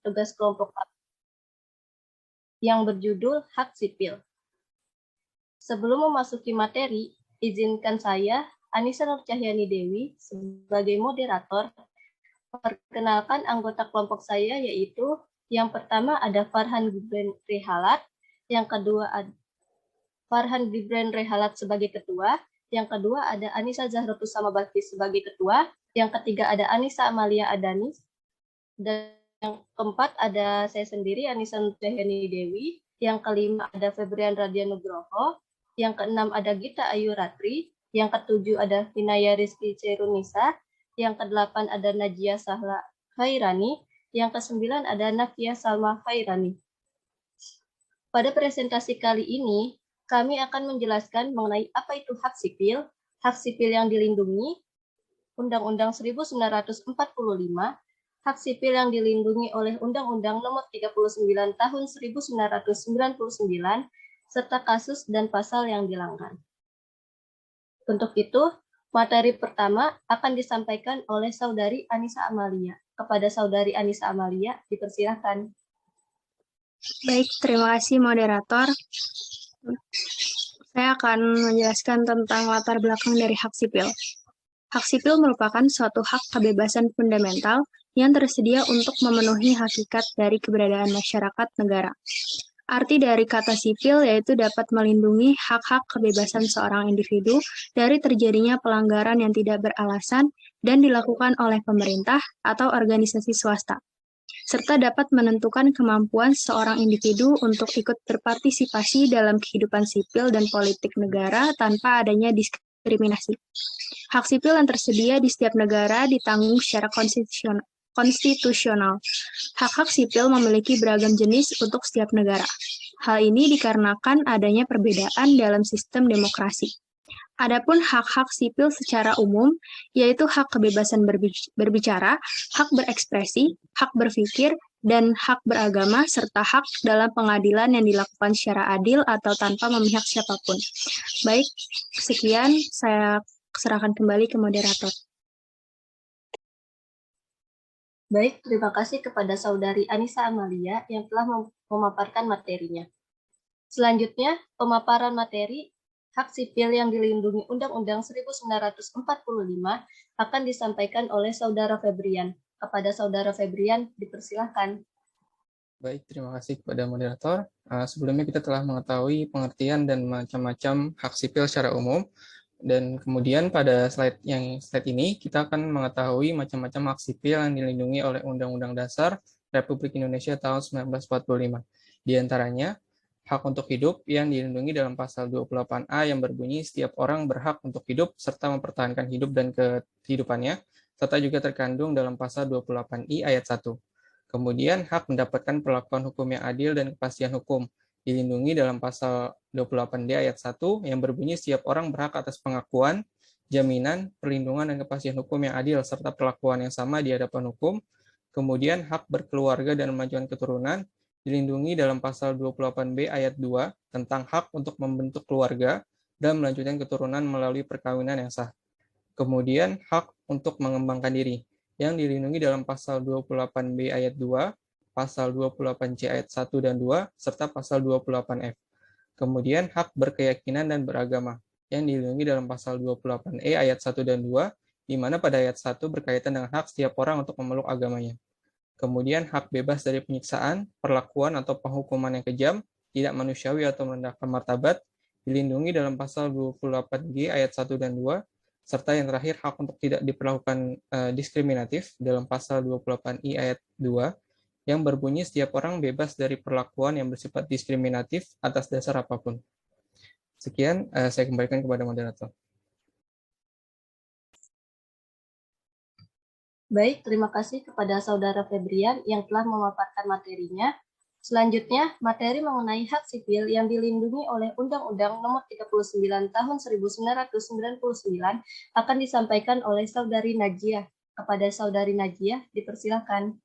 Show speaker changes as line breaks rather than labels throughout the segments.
tugas kelompok yang berjudul Hak Sipil. Sebelum memasuki materi, izinkan saya, Anissa Nurcahyani Dewi, sebagai moderator, perkenalkan anggota kelompok saya, yaitu yang pertama ada Farhan Gibran Rehalat, yang kedua ada Farhan Gibran Rehalat sebagai ketua, yang kedua ada Anissa Zahrotusama Bakti sebagai ketua, yang ketiga ada Anissa Amalia Adani, dan yang keempat ada saya sendiri, Anissa Nurcahyani Dewi, yang kelima ada Febrian Radia Nugroho, yang keenam ada Gita Ayu Ratri, yang ketujuh ada Hinaya Rizky Cerunisa, yang kedelapan ada Najia Sahla Khairani, yang kesembilan ada Nafia Salma Khairani. Pada presentasi kali ini, kami akan menjelaskan mengenai apa itu hak sipil yang dilindungi, Undang-Undang 1945, hak sipil yang dilindungi oleh Undang-Undang Nomor 39 Tahun 1999, serta kasus dan pasal yang dilanggar. Untuk itu, materi pertama akan disampaikan oleh Saudari Anissa Amalia. Kepada Saudari Anissa Amalia, dipersilakan.
Baik, terima kasih moderator. Saya akan menjelaskan tentang latar belakang dari hak sipil. Hak sipil merupakan suatu hak kebebasan fundamental yang tersedia untuk memenuhi hakikat dari keberadaan masyarakat negara. Arti dari kata sipil yaitu dapat melindungi hak-hak kebebasan seorang individu dari terjadinya pelanggaran yang tidak beralasan dan dilakukan oleh pemerintah atau organisasi swasta, serta dapat menentukan kemampuan seorang individu untuk ikut berpartisipasi dalam kehidupan sipil dan politik negara tanpa adanya diskriminasi. Hak sipil yang tersedia di setiap negara ditanggung secara konstitusional. Hak-hak sipil memiliki beragam jenis untuk setiap negara. Hal ini dikarenakan adanya perbedaan dalam sistem demokrasi. Adapun hak-hak sipil secara umum, yaitu hak kebebasan berbicara, hak berekspresi, hak berpikir, dan hak beragama, serta hak dalam pengadilan yang dilakukan secara adil atau tanpa memihak siapapun. Baik, sekian saya serahkan kembali ke moderator.
Baik, terima kasih kepada Saudari Anissa Amalia yang telah memaparkan materinya. Selanjutnya, pemaparan materi hak sipil yang dilindungi Undang-Undang 1945 akan disampaikan oleh Saudara Febrian. Kepada Saudara Febrian, dipersilahkan.
Baik, terima kasih kepada moderator. Sebelumnya kita telah mengetahui pengertian dan macam-macam hak sipil secara umum. Dan kemudian pada slide ini kita akan mengetahui macam-macam hak sipil yang dilindungi oleh Undang-Undang Dasar Republik Indonesia tahun 1945. Di antaranya, hak untuk hidup yang dilindungi dalam pasal 28A yang berbunyi setiap orang berhak untuk hidup serta mempertahankan hidup dan kehidupannya, serta juga terkandung dalam pasal 28I ayat 1. Kemudian, hak mendapatkan perlakuan hukum yang adil dan kepastian hukum dilindungi dalam pasal 28D ayat 1 yang berbunyi setiap orang berhak atas pengakuan, jaminan, perlindungan, dan kepastian hukum yang adil serta perlakuan yang sama di hadapan hukum. Kemudian hak berkeluarga dan melanjutkan keturunan dilindungi dalam pasal 28B ayat 2 tentang hak untuk membentuk keluarga dan melanjutkan keturunan melalui perkawinan yang sah. Kemudian hak untuk mengembangkan diri yang dilindungi dalam pasal 28B ayat 2, pasal 28C ayat 1 dan 2, serta pasal 28F. Kemudian hak berkeyakinan dan beragama yang dilindungi dalam pasal 28E ayat 1 dan 2, di mana pada ayat 1 berkaitan dengan hak setiap orang untuk memeluk agamanya. Kemudian hak bebas dari penyiksaan, perlakuan atau penghukuman yang kejam, tidak manusiawi atau merendahkan martabat, dilindungi dalam pasal 28G ayat 1 dan 2, serta yang terakhir hak untuk tidak diperlakukan diskriminatif dalam pasal 28I ayat 2, yang berbunyi setiap orang bebas dari perlakuan yang bersifat diskriminatif atas dasar apapun. Sekian, saya kembalikan kepada moderator.
Baik, terima kasih kepada Saudara Febrian yang telah memaparkan materinya. Selanjutnya, materi mengenai hak sipil yang dilindungi oleh Undang-Undang Nomor 39 Tahun 1999 akan disampaikan oleh Saudari Najia. Kepada Saudari Najia, dipersilakan.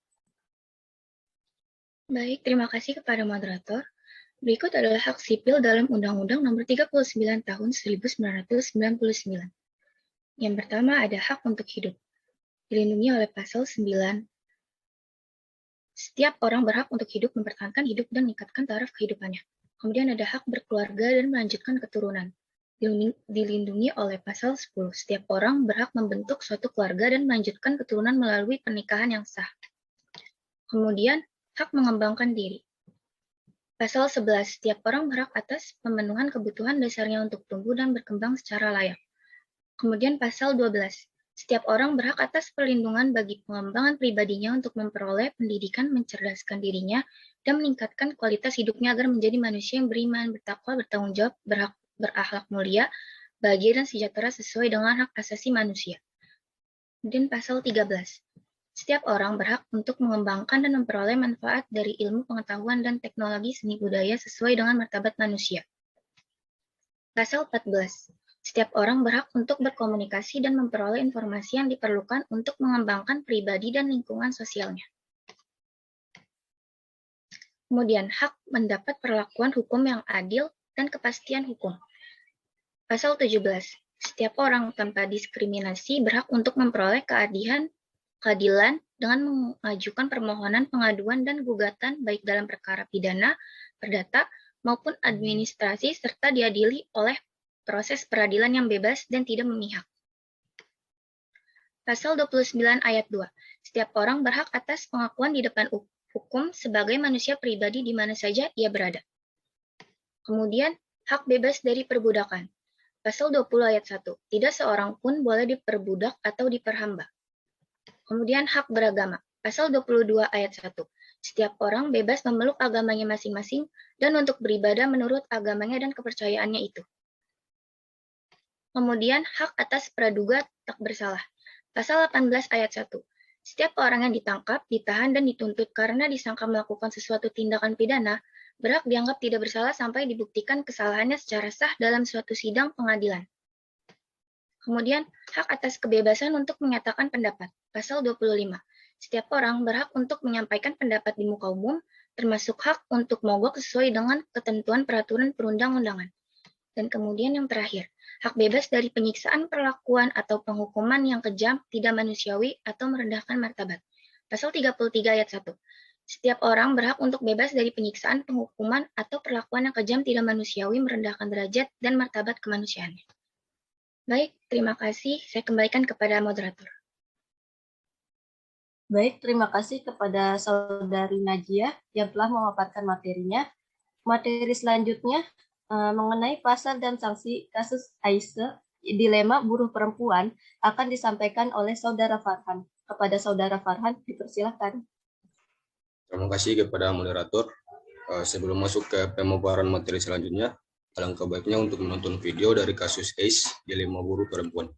Baik, terima kasih kepada moderator. Berikut adalah hak sipil dalam Undang-Undang Nomor 39 Tahun 1999. Yang pertama ada hak untuk hidup, dilindungi oleh pasal 9 Setiap orang berhak untuk hidup, mempertahankan hidup, dan meningkatkan taraf kehidupannya. Kemudian ada hak berkeluarga dan melanjutkan keturunan. Dilindungi oleh pasal 10. Setiap orang berhak membentuk suatu keluarga dan melanjutkan keturunan melalui pernikahan yang sah. Kemudian, hak mengembangkan diri. Pasal 11. Setiap orang berhak atas pemenuhan kebutuhan dasarnya untuk tumbuh dan berkembang secara layak. Kemudian pasal 12. Setiap orang berhak atas perlindungan bagi pengembangan pribadinya untuk memperoleh pendidikan, mencerdaskan dirinya, dan meningkatkan kualitas hidupnya agar menjadi manusia yang beriman, bertakwa, bertanggung jawab, berakhlak mulia, bahagia, dan sejahtera sesuai dengan hak asasi manusia. Kemudian pasal 13. Setiap orang berhak untuk mengembangkan dan memperoleh manfaat dari ilmu pengetahuan dan teknologi seni budaya sesuai dengan martabat manusia. Pasal 14. Setiap orang berhak untuk berkomunikasi dan memperoleh informasi yang diperlukan untuk mengembangkan pribadi dan lingkungan sosialnya. Kemudian, hak mendapat perlakuan hukum yang adil dan kepastian hukum. Pasal 17. Setiap orang tanpa diskriminasi berhak untuk memperoleh keadilan dengan mengajukan permohonan pengaduan dan gugatan baik dalam perkara pidana, perdata, maupun administrasi serta diadili oleh proses peradilan yang bebas dan tidak memihak. Pasal 29 ayat 2. Setiap orang berhak atas pengakuan di depan hukum sebagai manusia pribadi di mana saja ia berada. Kemudian, hak bebas dari perbudakan. Pasal 20 ayat 1. Tidak seorang pun boleh diperbudak atau diperhamba. Kemudian, hak beragama. Pasal 22 ayat 1. Setiap orang bebas memeluk agamanya masing-masing dan untuk beribadah menurut agamanya dan kepercayaannya itu. Kemudian, hak atas praduga tak bersalah. Pasal 18 ayat 1. Setiap orang yang ditangkap, ditahan, dan dituntut karena disangka melakukan sesuatu tindakan pidana, berhak dianggap tidak bersalah sampai dibuktikan kesalahannya secara sah dalam suatu sidang pengadilan. Kemudian, hak atas kebebasan untuk menyatakan pendapat. Pasal 25. Setiap orang berhak untuk menyampaikan pendapat di muka umum, termasuk hak untuk mogok sesuai dengan ketentuan peraturan perundang-undangan. Dan kemudian yang terakhir, hak bebas dari penyiksaan, perlakuan, atau penghukuman yang kejam, tidak manusiawi, atau merendahkan martabat. Pasal 33 ayat 1. Setiap orang berhak untuk bebas dari penyiksaan, penghukuman, atau perlakuan yang kejam, tidak manusiawi, merendahkan derajat, dan martabat kemanusiaannya. Baik, terima kasih. Saya kembalikan kepada moderator.
Baik, terima kasih kepada Saudari Najia yang telah memaparkan materinya. Materi selanjutnya mengenai pasal dan sanksi kasus Aisyah, dilema buruh perempuan, akan disampaikan oleh Saudara Farhan. Kepada Saudara Farhan, dipersilakan.
Terima kasih kepada moderator. Sebelum masuk ke pemaparan materi selanjutnya, alangkah baiknya untuk menonton video dari kasus Aisyah, dilema buruh perempuan.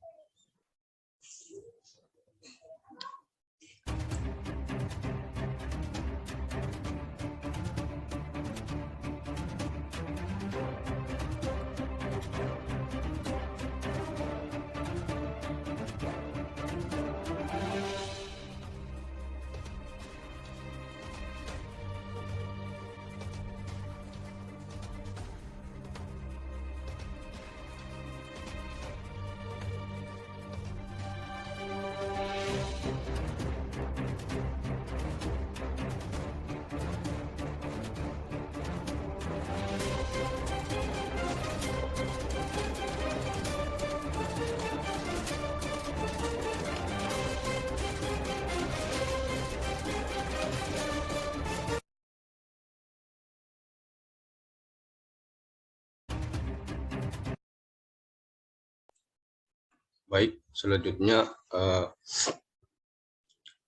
Baik, selanjutnya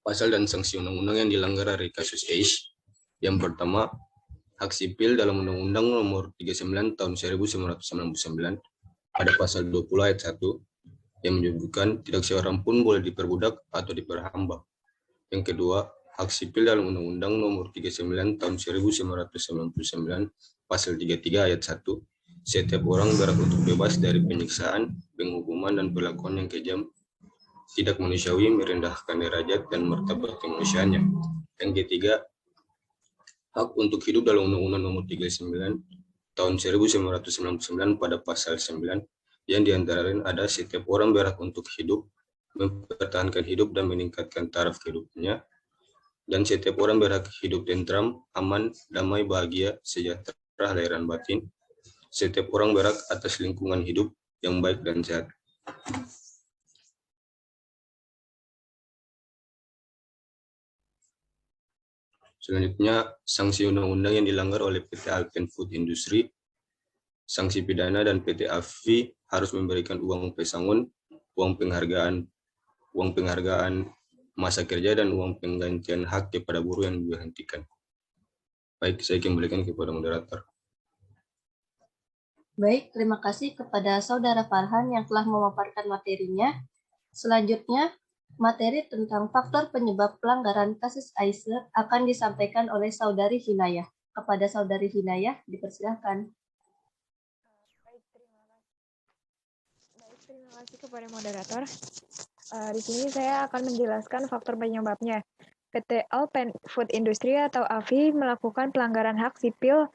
pasal dan sanksi undang-undang yang dilanggar dari kasus Aisyah. Yang pertama, hak sipil dalam Undang-Undang Nomor 39 Tahun 1999 pada pasal 20 ayat 1 yang menyebutkan tidak seorang pun boleh diperbudak atau diperhamba. Yang kedua, hak sipil dalam Undang-Undang Nomor 39 Tahun 1999 pasal 33 ayat 1, setiap orang berhak untuk bebas dari penyiksaan, penghukuman, dan perlakuan yang kejam, tidak manusiawi, merendahkan derajat dan martabat kemanusiaannya. Yang ketiga, hak untuk hidup dalam Undang-Undang Nomor 39 Tahun 1999 pada pasal 9, yang diantara lain ada setiap orang berhak untuk hidup, mempertahankan hidup, dan meningkatkan taraf kehidupannya. dan setiap orang berhak hidup tentram, aman, damai, bahagia, sejahtera lahir dan batin. Setiap orang berhak atas lingkungan hidup yang baik dan sehat. Selanjutnya, sanksi undang-undang yang dilanggar oleh PT Alpen Food Industry, sanksi pidana, dan PT AFI harus memberikan uang pesangon, uang penghargaan masa kerja, dan uang penggantian hak kepada buruh yang diberhentikan. Baik, saya kembalikan kepada moderator.
Baik, terima kasih kepada Saudara Farhan yang telah memaparkan materinya. Selanjutnya, materi tentang faktor penyebab pelanggaran kasus Aisyah akan disampaikan oleh Saudari Hinayah. Kepada Saudari Hinayah, dipersilakan.
Terima kasih kepada moderator. Di sini saya akan menjelaskan faktor penyebabnya. PT Alpen Food Industry atau AFI melakukan pelanggaran hak sipil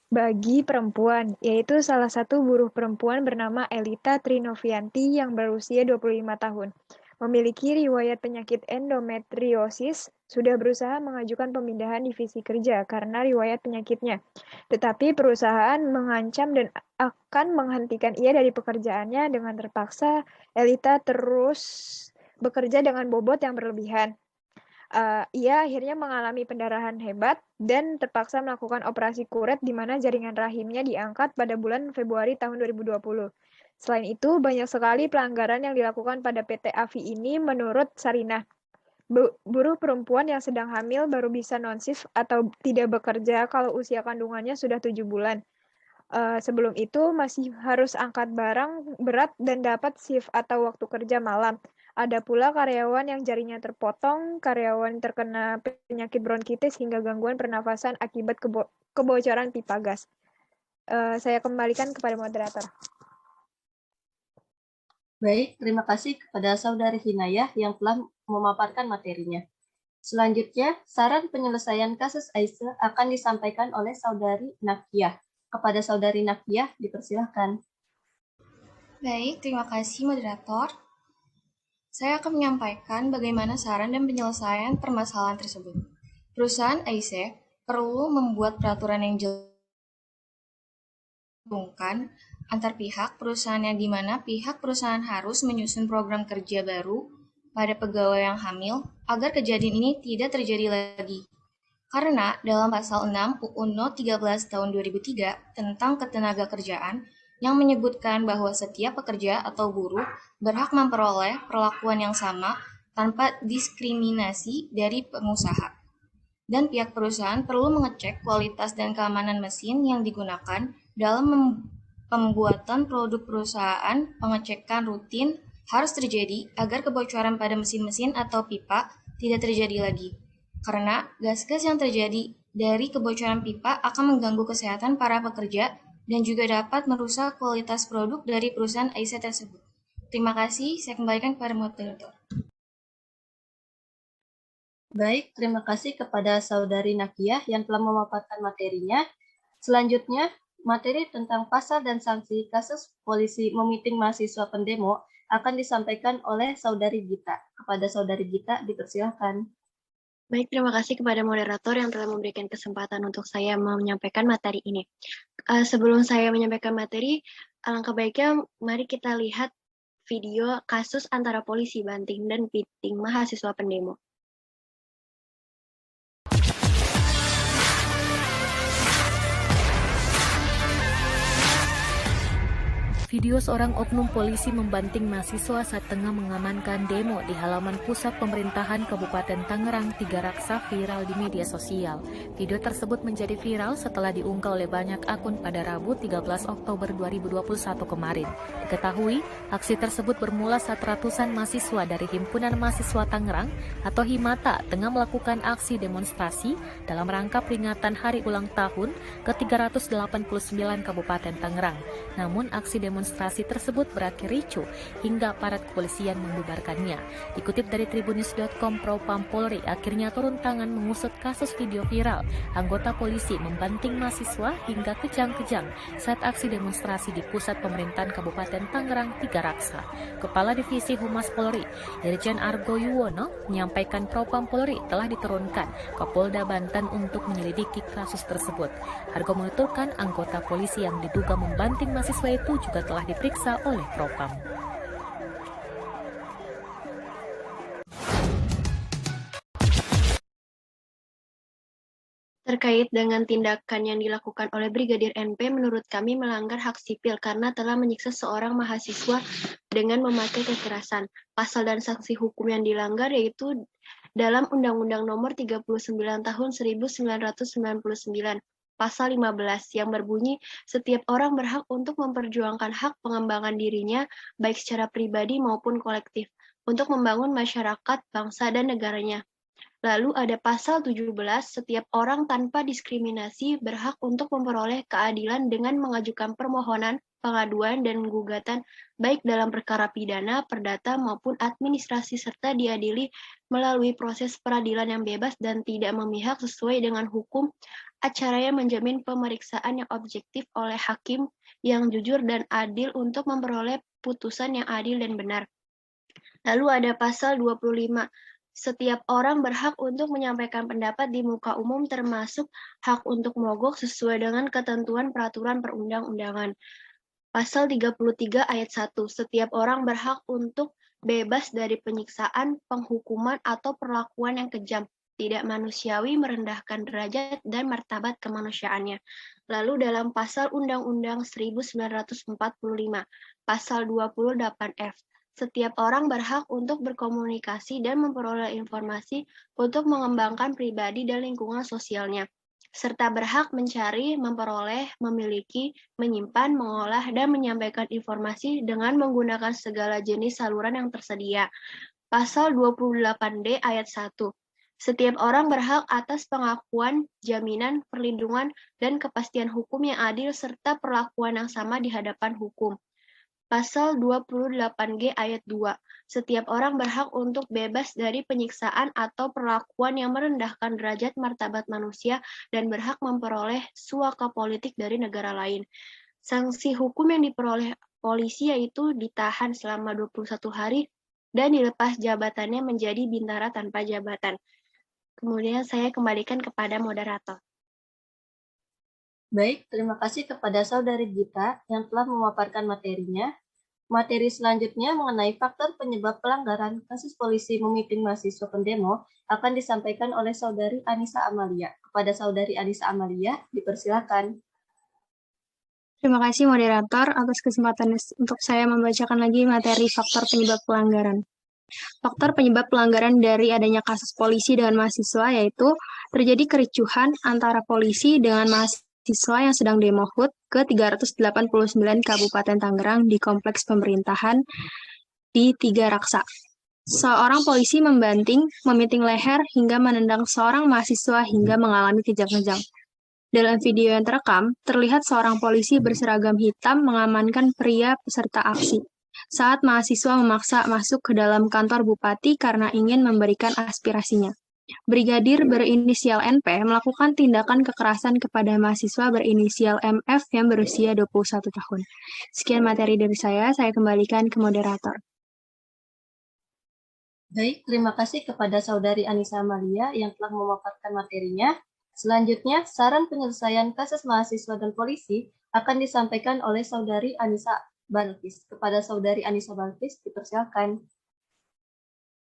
bagi perempuan, yaitu salah satu buruh perempuan bernama Elita Trinovianti yang berusia 25 tahun. Memiliki riwayat penyakit endometriosis, sudah berusaha mengajukan pemindahan divisi kerja karena riwayat penyakitnya. Tetapi perusahaan mengancam dan akan menghentikan ia dari pekerjaannya dengan terpaksa Elita terus bekerja dengan bobot yang berlebihan. Ia akhirnya mengalami pendarahan hebat dan terpaksa melakukan operasi kuret di mana jaringan rahimnya diangkat pada bulan Februari tahun 2020. Selain itu, banyak sekali pelanggaran yang dilakukan pada PT AFI ini menurut Sarinah. Buruh perempuan yang sedang hamil baru bisa non-shift atau tidak bekerja kalau usia kandungannya sudah 7 bulan. Sebelum itu masih harus angkat barang berat dan dapat shift atau waktu kerja malam. Ada pula karyawan yang jarinya terpotong, karyawan terkena penyakit bronkitis hingga gangguan pernafasan akibat kebocoran pipa gas. Saya kembalikan kepada moderator.
Baik, terima kasih kepada Saudari Hinayah yang telah memaparkan materinya. Selanjutnya, saran penyelesaian kasus Aisyah akan disampaikan oleh Saudari Nakiah. Kepada Saudari Nakiah, dipersilahkan.
Baik, terima kasih moderator. Saya akan menyampaikan bagaimana saran dan penyelesaian permasalahan tersebut. Perusahaan Aisyah perlu membuat peraturan yang jelas antar pihak perusahaan yang di mana pihak perusahaan harus menyusun program kerja baru pada pegawai yang hamil agar kejadian ini tidak terjadi lagi. Karena dalam pasal 6 UU No 13 tahun 2003 tentang ketenagakerjaan yang menyebutkan bahwa setiap pekerja atau buruh berhak memperoleh perlakuan yang sama tanpa diskriminasi dari pengusaha. Dan pihak perusahaan perlu mengecek kualitas dan keamanan mesin yang digunakan dalam pembuatan produk perusahaan. Pengecekan rutin harus terjadi agar kebocoran pada mesin-mesin atau pipa tidak terjadi lagi. Karena gas-gas yang terjadi dari kebocoran pipa akan mengganggu kesehatan para pekerja dan juga dapat merusak kualitas produk dari perusahaan Aisyah tersebut. Terima kasih, saya kembalikan kepada moderator.
Baik, terima kasih kepada Saudari Nakiah yang telah memaparkan materinya. Selanjutnya, materi tentang pasal dan sanksi kasus polisi memiting mahasiswa pendemo akan disampaikan oleh Saudari Gita. Kepada Saudari Gita, dipersilakan.
Baik, terima kasih kepada moderator yang telah memberikan kesempatan untuk saya menyampaikan materi ini. Sebelum saya menyampaikan materi, alangkah baiknya mari kita lihat video kasus antara polisi Banting dan miting mahasiswa pendemo.
Video seorang oknum polisi membanting mahasiswa saat tengah mengamankan demo di halaman pusat pemerintahan Kabupaten Tangerang Tiga Raksa viral di media sosial. Video tersebut menjadi viral setelah diunggah oleh banyak akun pada Rabu 13 Oktober 2021 kemarin. Diketahui, aksi tersebut bermula saat ratusan mahasiswa dari Himpunan Mahasiswa Tangerang atau Himata tengah melakukan aksi demonstrasi dalam rangka peringatan hari ulang tahun ke-389 Kabupaten Tangerang. Namun aksi demonstrasi demonstrasi tersebut berakhir ricuh hingga aparat kepolisian membubarkannya. Dikutip dari tribunnews.com, Propam Polri akhirnya turun tangan mengusut kasus video viral anggota polisi membanting mahasiswa hingga kejang-kejang saat aksi demonstrasi di pusat pemerintahan Kabupaten Tangerang Tiga Raksa. Kepala Divisi Humas Polri, Irjen Argo Yuwono, menyampaikan Propam Polri telah diturunkan ke Polda Banten untuk menyelidiki kasus tersebut. Argo menuturkan anggota polisi yang diduga membanting mahasiswa itu juga telah diperiksa oleh Propam.
Terkait dengan tindakan yang dilakukan oleh Brigadir NP, menurut kami melanggar hak sipil karena telah menyiksa seorang mahasiswa dengan memakai kekerasan. Pasal dan sanksi hukum yang dilanggar yaitu dalam Undang-Undang Nomor 39 Tahun 1999, Pasal 15 yang berbunyi setiap orang berhak untuk memperjuangkan hak pengembangan dirinya baik secara pribadi maupun kolektif untuk membangun masyarakat, bangsa, dan negaranya. Lalu ada pasal 17, setiap orang tanpa diskriminasi berhak untuk memperoleh keadilan dengan mengajukan permohonan, pengaduan, dan gugatan baik dalam perkara pidana, perdata, maupun administrasi serta diadili melalui proses peradilan yang bebas dan tidak memihak sesuai dengan hukum. Acaranya menjamin pemeriksaan yang objektif oleh hakim yang jujur dan adil untuk memperoleh putusan yang adil dan benar. Lalu ada pasal 25, setiap orang berhak untuk menyampaikan pendapat di muka umum termasuk hak untuk mogok sesuai dengan ketentuan peraturan perundang-undangan. Pasal 33 ayat 1, setiap orang berhak untuk bebas dari penyiksaan, penghukuman, atau perlakuan yang kejam, tidak manusiawi, merendahkan derajat dan martabat kemanusiaannya. Lalu dalam pasal Undang-Undang 1945, pasal 28F, setiap orang berhak untuk berkomunikasi dan memperoleh informasi untuk mengembangkan pribadi dan lingkungan sosialnya, serta berhak mencari, memperoleh, memiliki, menyimpan, mengolah, dan menyampaikan informasi dengan menggunakan segala jenis saluran yang tersedia. Pasal 28D ayat 1. Setiap orang berhak atas pengakuan, jaminan, perlindungan, dan kepastian hukum yang adil serta perlakuan yang sama di hadapan hukum. Pasal 28G ayat 2. Setiap orang berhak untuk bebas dari penyiksaan atau perlakuan yang merendahkan derajat martabat manusia dan berhak memperoleh suaka politik dari negara lain. Sanksi hukum yang diperoleh polisi yaitu ditahan selama 21 hari dan dilepas jabatannya menjadi bintara tanpa jabatan. Kemudian saya kembalikan kepada moderator.
Baik, terima kasih kepada Saudari Gita yang telah memaparkan materinya. Materi selanjutnya mengenai faktor penyebab pelanggaran kasus polisi memimpin mahasiswa pendemo akan disampaikan oleh Saudari Anissa Amalia. Kepada Saudari Anissa Amalia, dipersilakan.
Terima kasih moderator atas kesempatan untuk saya membacakan lagi materi faktor penyebab pelanggaran. Faktor penyebab pelanggaran dari adanya kasus polisi dengan mahasiswa yaitu terjadi kericuhan antara polisi dengan mahasiswa yang sedang demo HUT ke 389 Kabupaten Tangerang di kompleks pemerintahan di Tiga Raksa. Seorang polisi membanting, memiting leher hingga menendang seorang mahasiswa hingga mengalami kejang-kejang. Dalam video yang terekam, terlihat seorang polisi berseragam hitam mengamankan pria peserta aksi saat mahasiswa memaksa masuk ke dalam kantor bupati karena ingin memberikan aspirasinya. Brigadir berinisial NP melakukan tindakan kekerasan kepada mahasiswa berinisial MF yang berusia 21 tahun. Sekian materi dari saya kembalikan ke moderator.
Baik, terima kasih kepada Saudari Anissa Amalia yang telah memaparkan materinya. Selanjutnya, saran penyelesaian kasus mahasiswa dan polisi akan disampaikan oleh Saudari Anissa Balkis. Kepada Saudari Anissa Balkis, dipersilakan.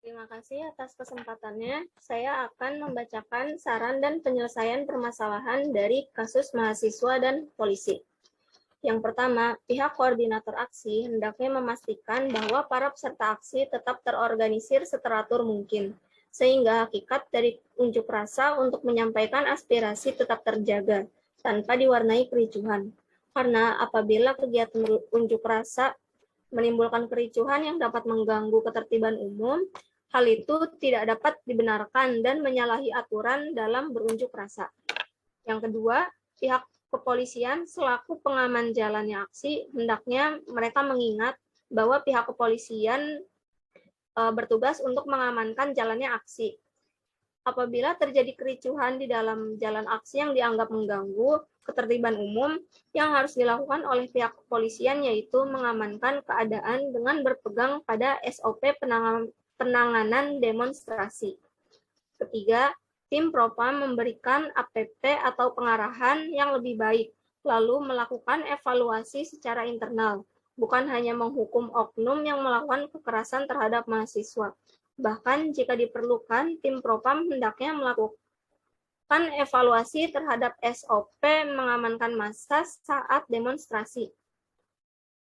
Terima kasih atas kesempatannya. Saya akan membacakan saran dan penyelesaian permasalahan dari kasus mahasiswa dan polisi. Yang pertama, pihak koordinator aksi hendaknya memastikan bahwa para peserta aksi tetap terorganisir seteratur mungkin, sehingga hakikat dari unjuk rasa untuk menyampaikan aspirasi tetap terjaga, tanpa diwarnai kericuhan. Karena apabila kegiatan unjuk rasa menimbulkan kericuhan yang dapat mengganggu ketertiban umum, hal itu tidak dapat dibenarkan dan menyalahi aturan dalam berunjuk rasa. Yang kedua, pihak kepolisian selaku pengaman jalannya aksi, hendaknya mereka mengingat bahwa pihak kepolisian bertugas untuk mengamankan jalannya aksi. Apabila terjadi kericuhan di dalam jalan aksi yang dianggap mengganggu ketertiban umum, yang harus dilakukan oleh pihak kepolisian yaitu mengamankan keadaan dengan berpegang pada SOP penanganan demonstrasi. Ketiga, tim Propam memberikan APP atau pengarahan yang lebih baik, lalu melakukan evaluasi secara internal, bukan hanya menghukum oknum yang melakukan kekerasan terhadap mahasiswa. Bahkan jika diperlukan, tim Propam hendaknya melakukan evaluasi terhadap SOP mengamankan massa saat demonstrasi.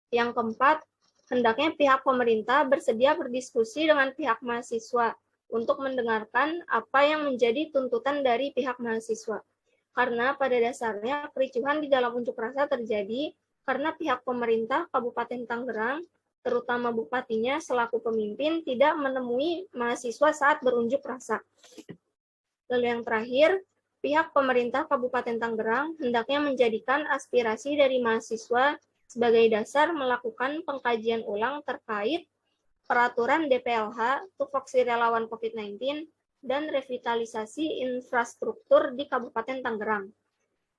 Yang keempat, hendaknya pihak pemerintah bersedia berdiskusi dengan pihak mahasiswa untuk mendengarkan apa yang menjadi tuntutan dari pihak mahasiswa. Karena pada dasarnya kericuhan di dalam unjuk rasa terjadi karena pihak pemerintah Kabupaten Tangerang, terutama bupatinya selaku pemimpin, tidak menemui mahasiswa saat berunjuk rasa. Lalu yang terakhir, pihak pemerintah Kabupaten Tangerang hendaknya menjadikan aspirasi dari mahasiswa sebagai dasar melakukan pengkajian ulang terkait peraturan DPLH, tupoksi relawan COVID-19, dan revitalisasi infrastruktur di Kabupaten Tangerang.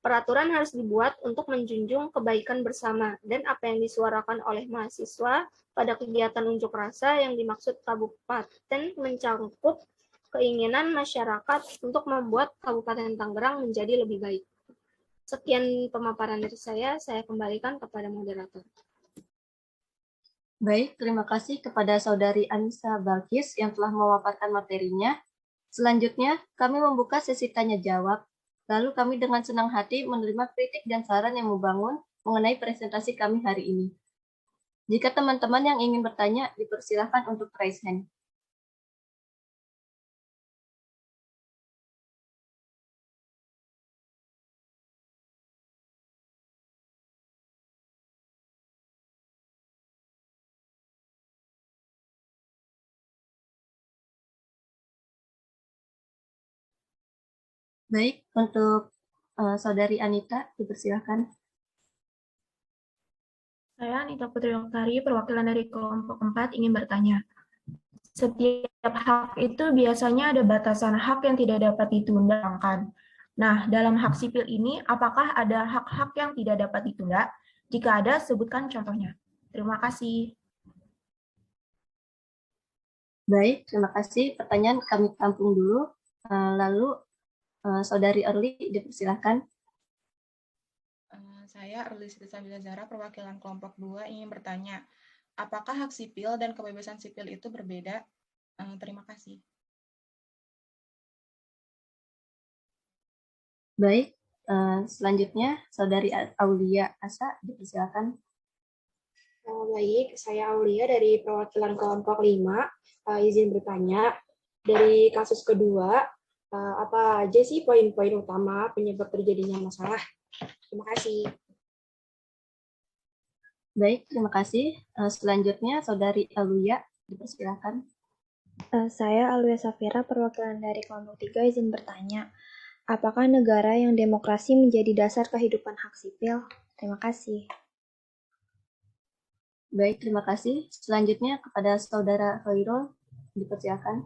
Peraturan harus dibuat untuk menjunjung kebaikan bersama, dan apa yang disuarakan oleh mahasiswa pada kegiatan unjuk rasa yang dimaksud kabupaten mencangkup keinginan masyarakat untuk membuat Kabupaten Tangerang menjadi lebih baik. Sekian pemaparan dari saya kembalikan kepada moderator.
Baik, terima kasih kepada Saudari Anissa Balkis yang telah memaparkan materinya. Selanjutnya, kami membuka sesi tanya-jawab. Lalu kami dengan senang hati menerima kritik dan saran yang membangun mengenai presentasi kami hari ini. Jika teman-teman yang ingin bertanya, dipersilahkan untuk raise hand. Baik, untuk Saudari Anita, dipersilakan.
Saya Anita Putri Oktari, perwakilan dari kelompok 4 ingin bertanya. Setiap hak itu biasanya ada batasan hak yang tidak dapat ditunda. Nah, dalam hak sipil ini, apakah ada hak-hak yang tidak dapat ditunda? Jika ada, sebutkan contohnya. Terima kasih.
Baik, terima kasih. Pertanyaan kami tampung dulu. Lalu Saudari Early, dipersilakan.
Saya Early Siti Sabila Zahra, perwakilan kelompok 2 ingin bertanya, apakah hak sipil dan kebebasan sipil itu berbeda? Terima kasih.
Baik, selanjutnya Saudari Aulia Asa, dipersilakan.
Baik, saya Aulia dari perwakilan kelompok 5, izin bertanya, dari kasus kedua, apa aja sih poin-poin utama penyebab terjadinya masalah? Terima kasih.
Baik, terima kasih. Selanjutnya Saudari Aluya, dipersilakan.
Saya Aluya Safira, perwakilan dari kelompok 3, izin bertanya, apakah negara yang demokrasi menjadi dasar kehidupan hak sipil? Terima kasih.
Baik, terima kasih. Selanjutnya kepada Saudara Khairul, dipersilakan.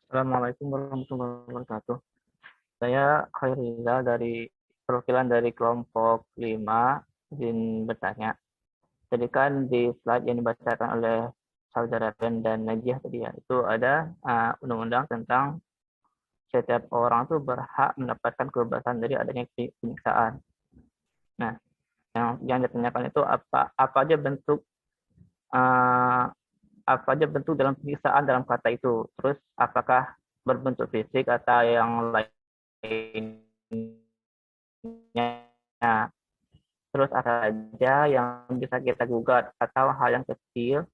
Assalamualaikum warahmatullahi wabarakatuh. Saya Khairul dari perwakilan dari kelompok 5, izin bertanya. Jadi kan di slide yang dibacakan oleh Saudara Pen dan Najiah tadi ya, itu ada undang-undang tentang setiap orang tuh berhak mendapatkan kebebasan dari adanya penyiksaan. Nah, yang ditanyakan itu apa aja bentuk dalam penyiksaan dalam kata itu. Terus apakah berbentuk fisik atau yang lainnya. Terus apa saja yang bisa kita gugat atau hal yang kecil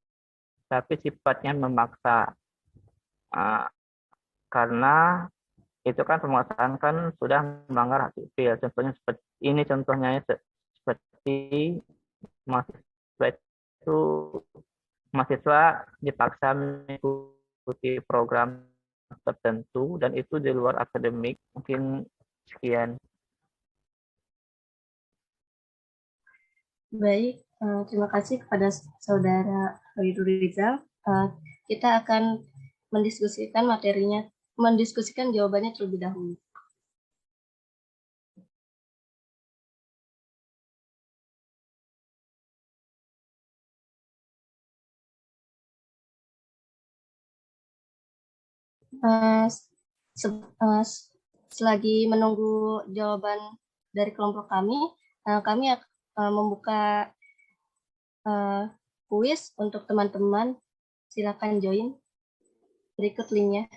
tapi sifatnya memaksa. Karena itu kan pemaksaan kan sudah melanggar hak sipil. Contohnya seperti ini, seperti mahasiswa dipaksa mengikuti program tertentu dan itu di luar akademik, mungkin Sekian.
Baik, terima kasih kepada Saudara Khairul Rizal. Kita akan mendiskusikan jawabannya terlebih dahulu. Selagi menunggu jawaban dari kelompok kami, kami akan membuka kuis untuk teman-teman. Silakan join. Berikut linknya.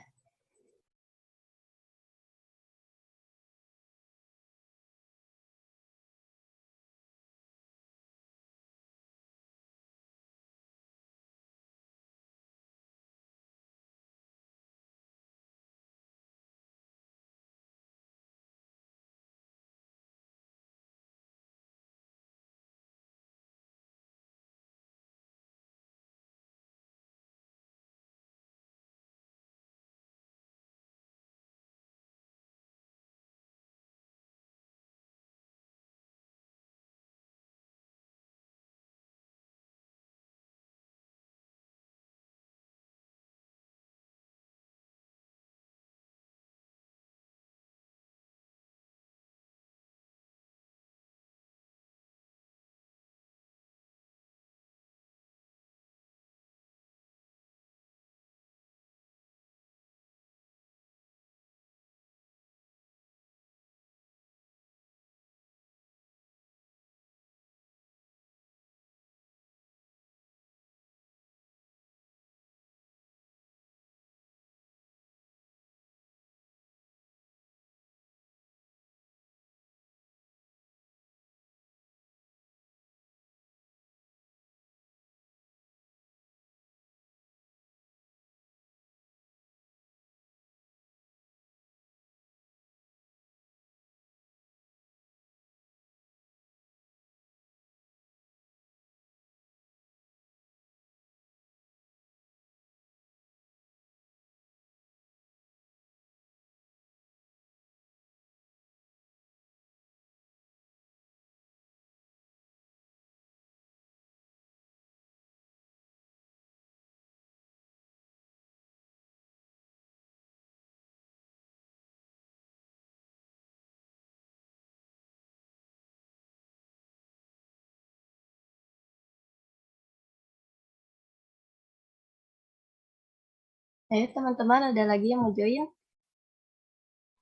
Ayo teman-teman, ada lagi yang mau join?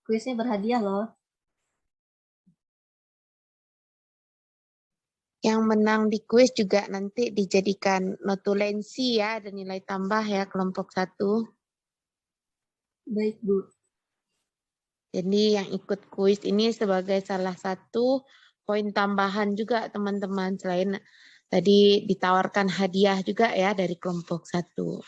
Kuisnya berhadiah loh.
Yang menang di kuis juga nanti dijadikan notulensi ya, ada nilai tambah ya kelompok 1.
Baik, Bu.
Jadi yang ikut kuis ini sebagai salah satu poin tambahan juga teman-teman, selain tadi ditawarkan hadiah juga ya dari kelompok 1.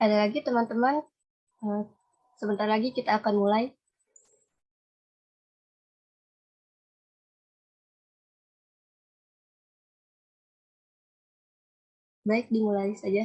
Ada lagi teman-teman, sebentar lagi kita akan mulai. Baik, dimulai saja.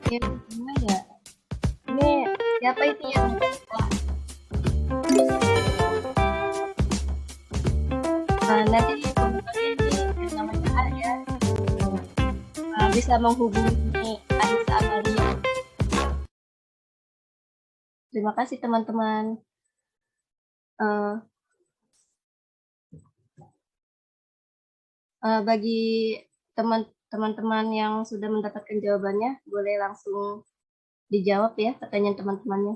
Ya, gimana ya? Ini siapa itu yang nanti pembukaannya ini namanya A ya. Bisa menghubungi Anissa Amalia. Terima kasih teman-teman. Bagi teman-teman yang sudah mendapatkan jawabannya, boleh langsung dijawab ya pertanyaan teman-temannya.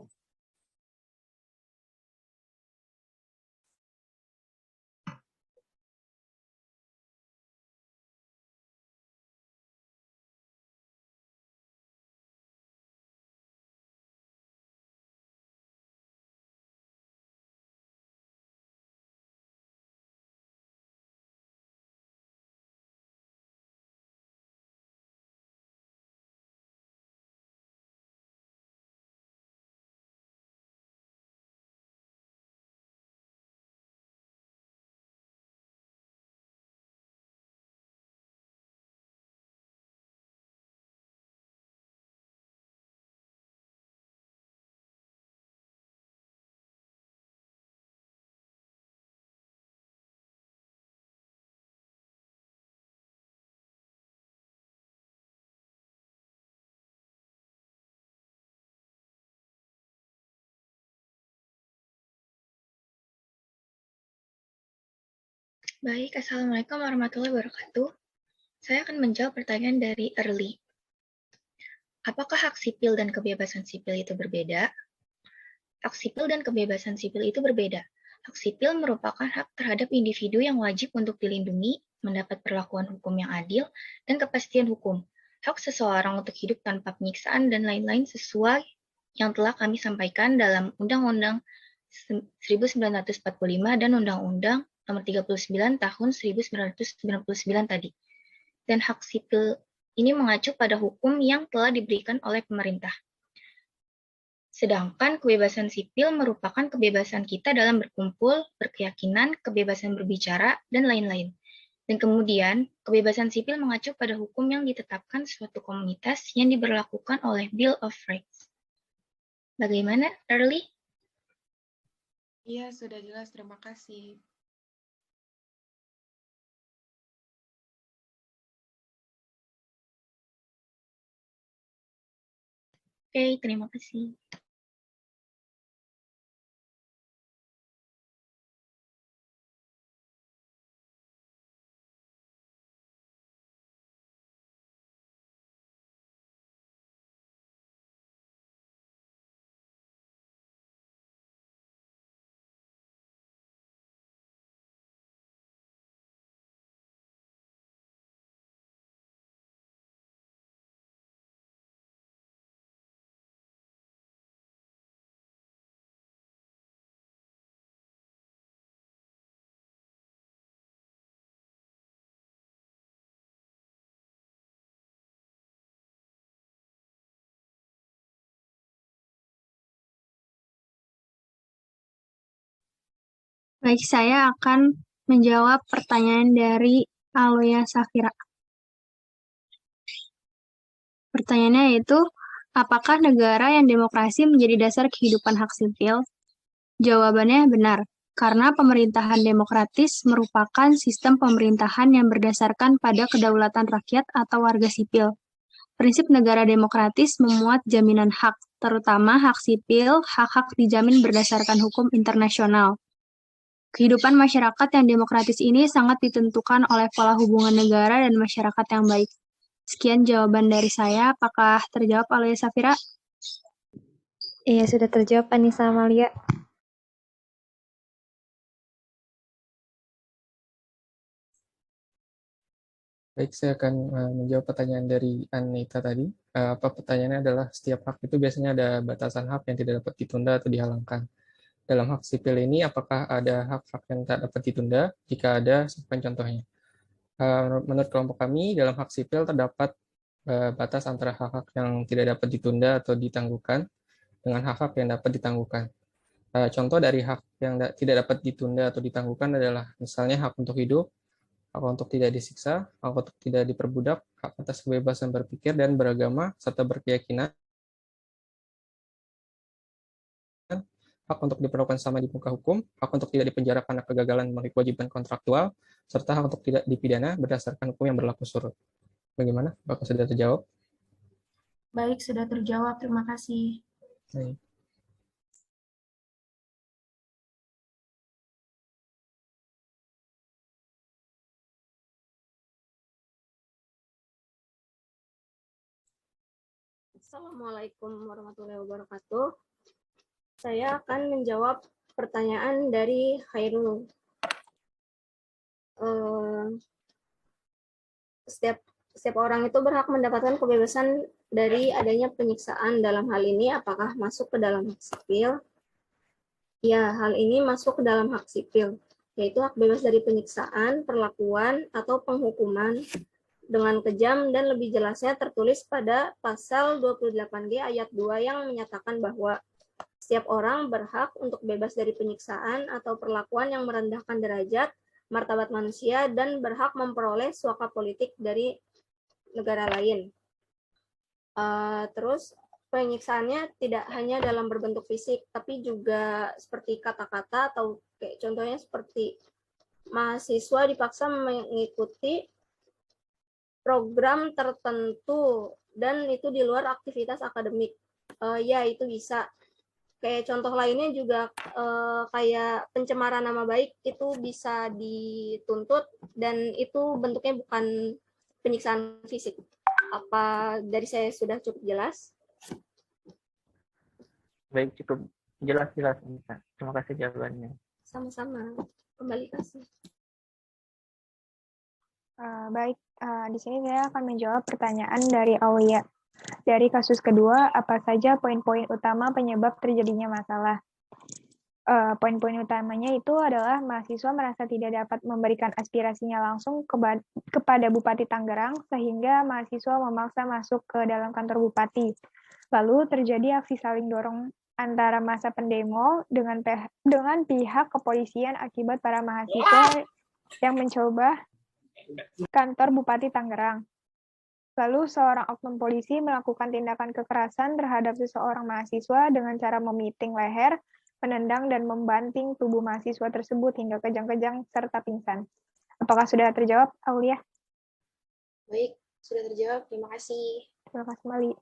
Baik, Assalamualaikum warahmatullahi wabarakatuh. Saya akan menjawab pertanyaan dari Early. Apakah hak sipil dan kebebasan sipil itu berbeda? Hak sipil dan kebebasan sipil itu berbeda. Hak sipil merupakan hak terhadap individu yang wajib untuk dilindungi, mendapat perlakuan hukum yang adil, dan kepastian hukum. Hak seseorang untuk hidup tanpa penyiksaan dan lain-lain sesuai yang telah kami sampaikan dalam Undang-Undang 1945 dan Undang-Undang Nomor 39 Tahun 1999 tadi. Dan hak sipil ini mengacu pada hukum yang telah diberikan oleh pemerintah. Sedangkan kebebasan sipil merupakan kebebasan kita dalam berkumpul, berkeyakinan, kebebasan berbicara, dan lain-lain. Dan kemudian, kebebasan sipil mengacu pada hukum yang ditetapkan suatu komunitas yang diberlakukan oleh Bill of Rights. Bagaimana, Early?
Iya, sudah jelas. Terima kasih.
Oke, terima kasih.
Baik, saya akan menjawab pertanyaan dari Aloya Safira. Pertanyaannya yaitu, apakah negara yang demokrasi menjadi dasar kehidupan hak sipil? Jawabannya benar, karena pemerintahan demokratis merupakan sistem pemerintahan yang berdasarkan pada kedaulatan rakyat atau warga sipil. Prinsip negara demokratis memuat jaminan hak, terutama hak sipil, hak-hak dijamin berdasarkan hukum internasional. Kehidupan masyarakat yang demokratis ini sangat ditentukan oleh pola hubungan negara dan masyarakat yang baik. Sekian jawaban dari saya. Apakah terjawab, Aulia Safira?
Iya, sudah terjawab, Anissa Amalia.
Baik, saya akan menjawab pertanyaan dari Anita tadi. Pertanyaannya adalah setiap hak itu biasanya ada batasan hak yang tidak dapat ditunda atau dihalangkan. Dalam hak sipil ini, apakah ada hak-hak yang tak dapat ditunda? Jika ada, sebutkan contohnya. Menurut kelompok kami, dalam hak sipil terdapat batas antara hak-hak yang tidak dapat ditunda atau ditangguhkan dengan hak-hak yang dapat ditangguhkan. Contoh dari hak yang tidak dapat ditunda atau ditangguhkan adalah misalnya hak untuk hidup, hak untuk tidak disiksa, hak untuk tidak diperbudak, hak atas kebebasan berpikir dan beragama, serta berkeyakinan, hak untuk diperlakukan sama di muka hukum, hak untuk tidak dipenjara karena kegagalan memenuhi kewajiban kontraktual, serta hak untuk tidak dipidana berdasarkan hukum yang berlaku surut. Bagaimana? Apakah sudah terjawab?
Baik, sudah terjawab. Terima kasih.
Baik.
Assalamualaikum warahmatullahi wabarakatuh. Saya akan menjawab pertanyaan dari Khairul. Setiap orang itu berhak mendapatkan kebebasan dari adanya penyiksaan. Dalam hal ini, apakah masuk ke dalam hak sipil? Ya, hal ini masuk ke dalam hak sipil, yaitu hak bebas dari penyiksaan, perlakuan, atau penghukuman dengan kejam, dan lebih jelasnya tertulis pada pasal 28G ayat 2 yang menyatakan bahwa setiap orang berhak untuk bebas dari penyiksaan atau perlakuan yang merendahkan derajat, martabat manusia, dan berhak memperoleh suaka politik dari negara lain. Terus penyiksaannya tidak hanya dalam berbentuk fisik, tapi juga seperti kata-kata atau kayak contohnya seperti mahasiswa dipaksa mengikuti program tertentu dan itu di luar aktivitas akademik. Ya, itu bisa. Kayak contoh lainnya juga kayak pencemaran nama baik itu bisa dituntut dan itu bentuknya bukan penyiksaan fisik. Apa dari saya sudah cukup jelas?
Baik, cukup jelas. Terima kasih jawabannya.
Sama-sama. Kembali kasih.
Baik, di sini saya akan menjawab pertanyaan dari Aulia. Dari kasus kedua, apa saja poin-poin utama penyebab terjadinya masalah? Poin-poin utamanya itu adalah mahasiswa merasa tidak dapat memberikan aspirasinya langsung kepada Bupati Tangerang, sehingga mahasiswa memaksa masuk ke dalam kantor Bupati. Lalu terjadi aksi saling dorong antara massa pendemo dengan pihak kepolisian akibat para mahasiswa yang mencoba kantor Bupati Tangerang. Lalu seorang oknum polisi melakukan tindakan kekerasan terhadap seseorang mahasiswa dengan cara memiting leher, menendang dan membanting tubuh mahasiswa tersebut hingga kejang-kejang serta pingsan. Apakah sudah terjawab, Aulia?
Baik, sudah terjawab. Terima kasih.
Terima kasih, Mali.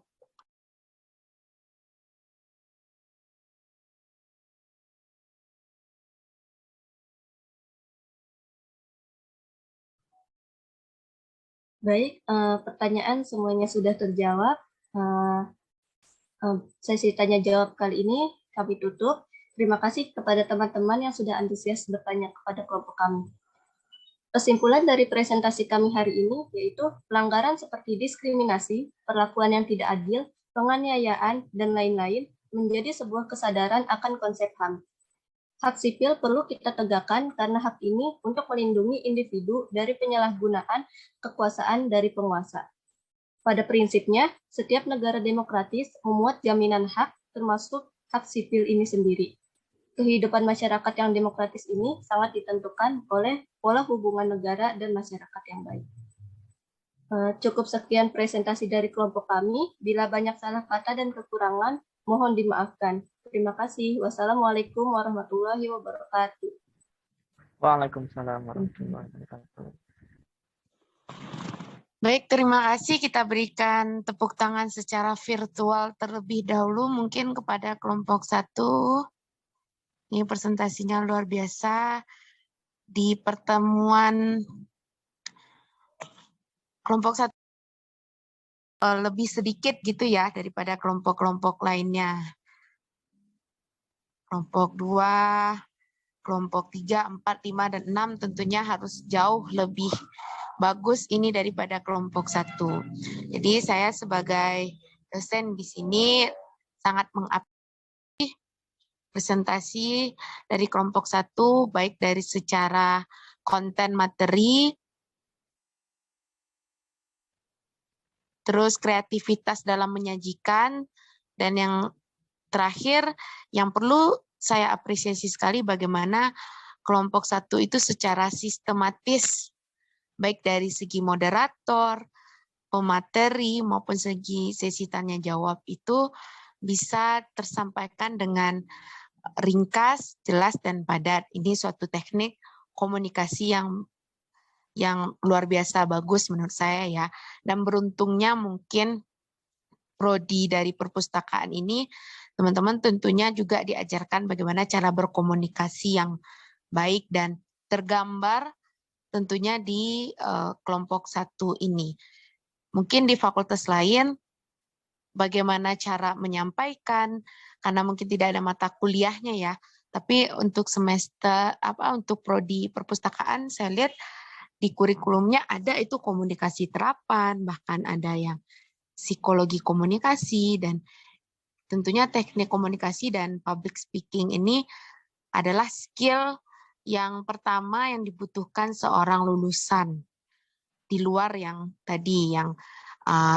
Baik, pertanyaan semuanya sudah terjawab. Sesi tanya jawab kali ini kami tutup. Terima kasih kepada teman-teman yang sudah antusias bertanya kepada kelompok kami. Kesimpulan dari presentasi kami hari ini yaitu pelanggaran seperti diskriminasi, perlakuan yang tidak adil, penganiayaan, dan lain-lain menjadi sebuah kesadaran akan konsep HAM. Hak sipil perlu kita tegakkan karena hak ini untuk melindungi individu dari penyalahgunaan kekuasaan dari penguasa. Pada prinsipnya, setiap negara demokratis memuat jaminan hak termasuk hak sipil ini sendiri. Kehidupan masyarakat yang demokratis ini sangat ditentukan oleh pola hubungan negara dan masyarakat yang baik. Cukup sekian presentasi dari kelompok kami. Bila banyak salah kata dan kekurangan, mohon dimaafkan. Terima kasih. Wassalamualaikum warahmatullahi wabarakatuh.
Waalaikumsalam warahmatullahi wabarakatuh.
Baik, terima kasih. Kita berikan tepuk tangan secara virtual terlebih dahulu mungkin kepada kelompok 1. Ini presentasinya luar biasa. Di pertemuan kelompok 1 lebih sedikit gitu ya daripada kelompok-kelompok lainnya. Kelompok 2, kelompok 3, 4, 5, dan 6 tentunya harus jauh lebih bagus ini daripada kelompok 1. Jadi saya sebagai dosen di sini sangat mengapresiasi presentasi dari kelompok 1, baik dari secara konten materi, terus kreativitas dalam menyajikan, dan yang terakhir yang perlu saya apresiasi sekali bagaimana kelompok 1 itu secara sistematis, baik dari segi moderator, pemateri, maupun segi sesi tanya jawab itu bisa tersampaikan dengan ringkas, jelas, dan padat. Ini suatu teknik komunikasi yang luar biasa bagus menurut saya ya. Dan beruntungnya mungkin prodi dari perpustakaan ini, teman-teman tentunya juga diajarkan bagaimana cara berkomunikasi yang baik dan tergambar tentunya di kelompok 1 ini. Mungkin di fakultas lain, bagaimana cara menyampaikan, karena mungkin tidak ada mata kuliahnya ya, tapi untuk semester, untuk prodi perpustakaan, saya lihat di kurikulumnya ada itu komunikasi terapan, bahkan ada yang psikologi komunikasi, dan tentunya teknik komunikasi dan public speaking ini adalah skill yang pertama yang dibutuhkan seorang lulusan di luar yang tadi yang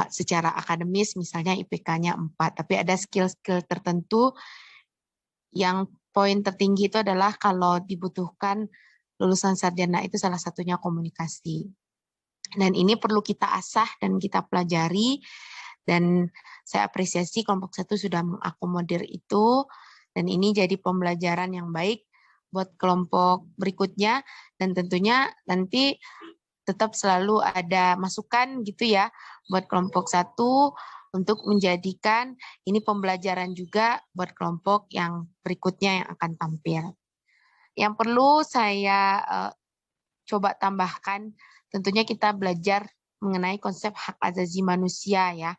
secara akademis misalnya IPK-nya 4, tapi ada skill-skill tertentu yang poin tertinggi itu adalah kalau dibutuhkan lulusan sarjana itu salah satunya komunikasi. Dan ini perlu kita asah dan kita pelajari, dan saya apresiasi kelompok 1 sudah mengakomodir itu, dan ini jadi pembelajaran yang baik buat kelompok berikutnya, dan tentunya nanti tetap selalu ada masukan gitu ya buat kelompok 1 untuk menjadikan ini pembelajaran juga buat kelompok yang berikutnya yang akan tampil. Yang perlu saya coba tambahkan, tentunya kita belajar mengenai konsep hak asasi manusia ya,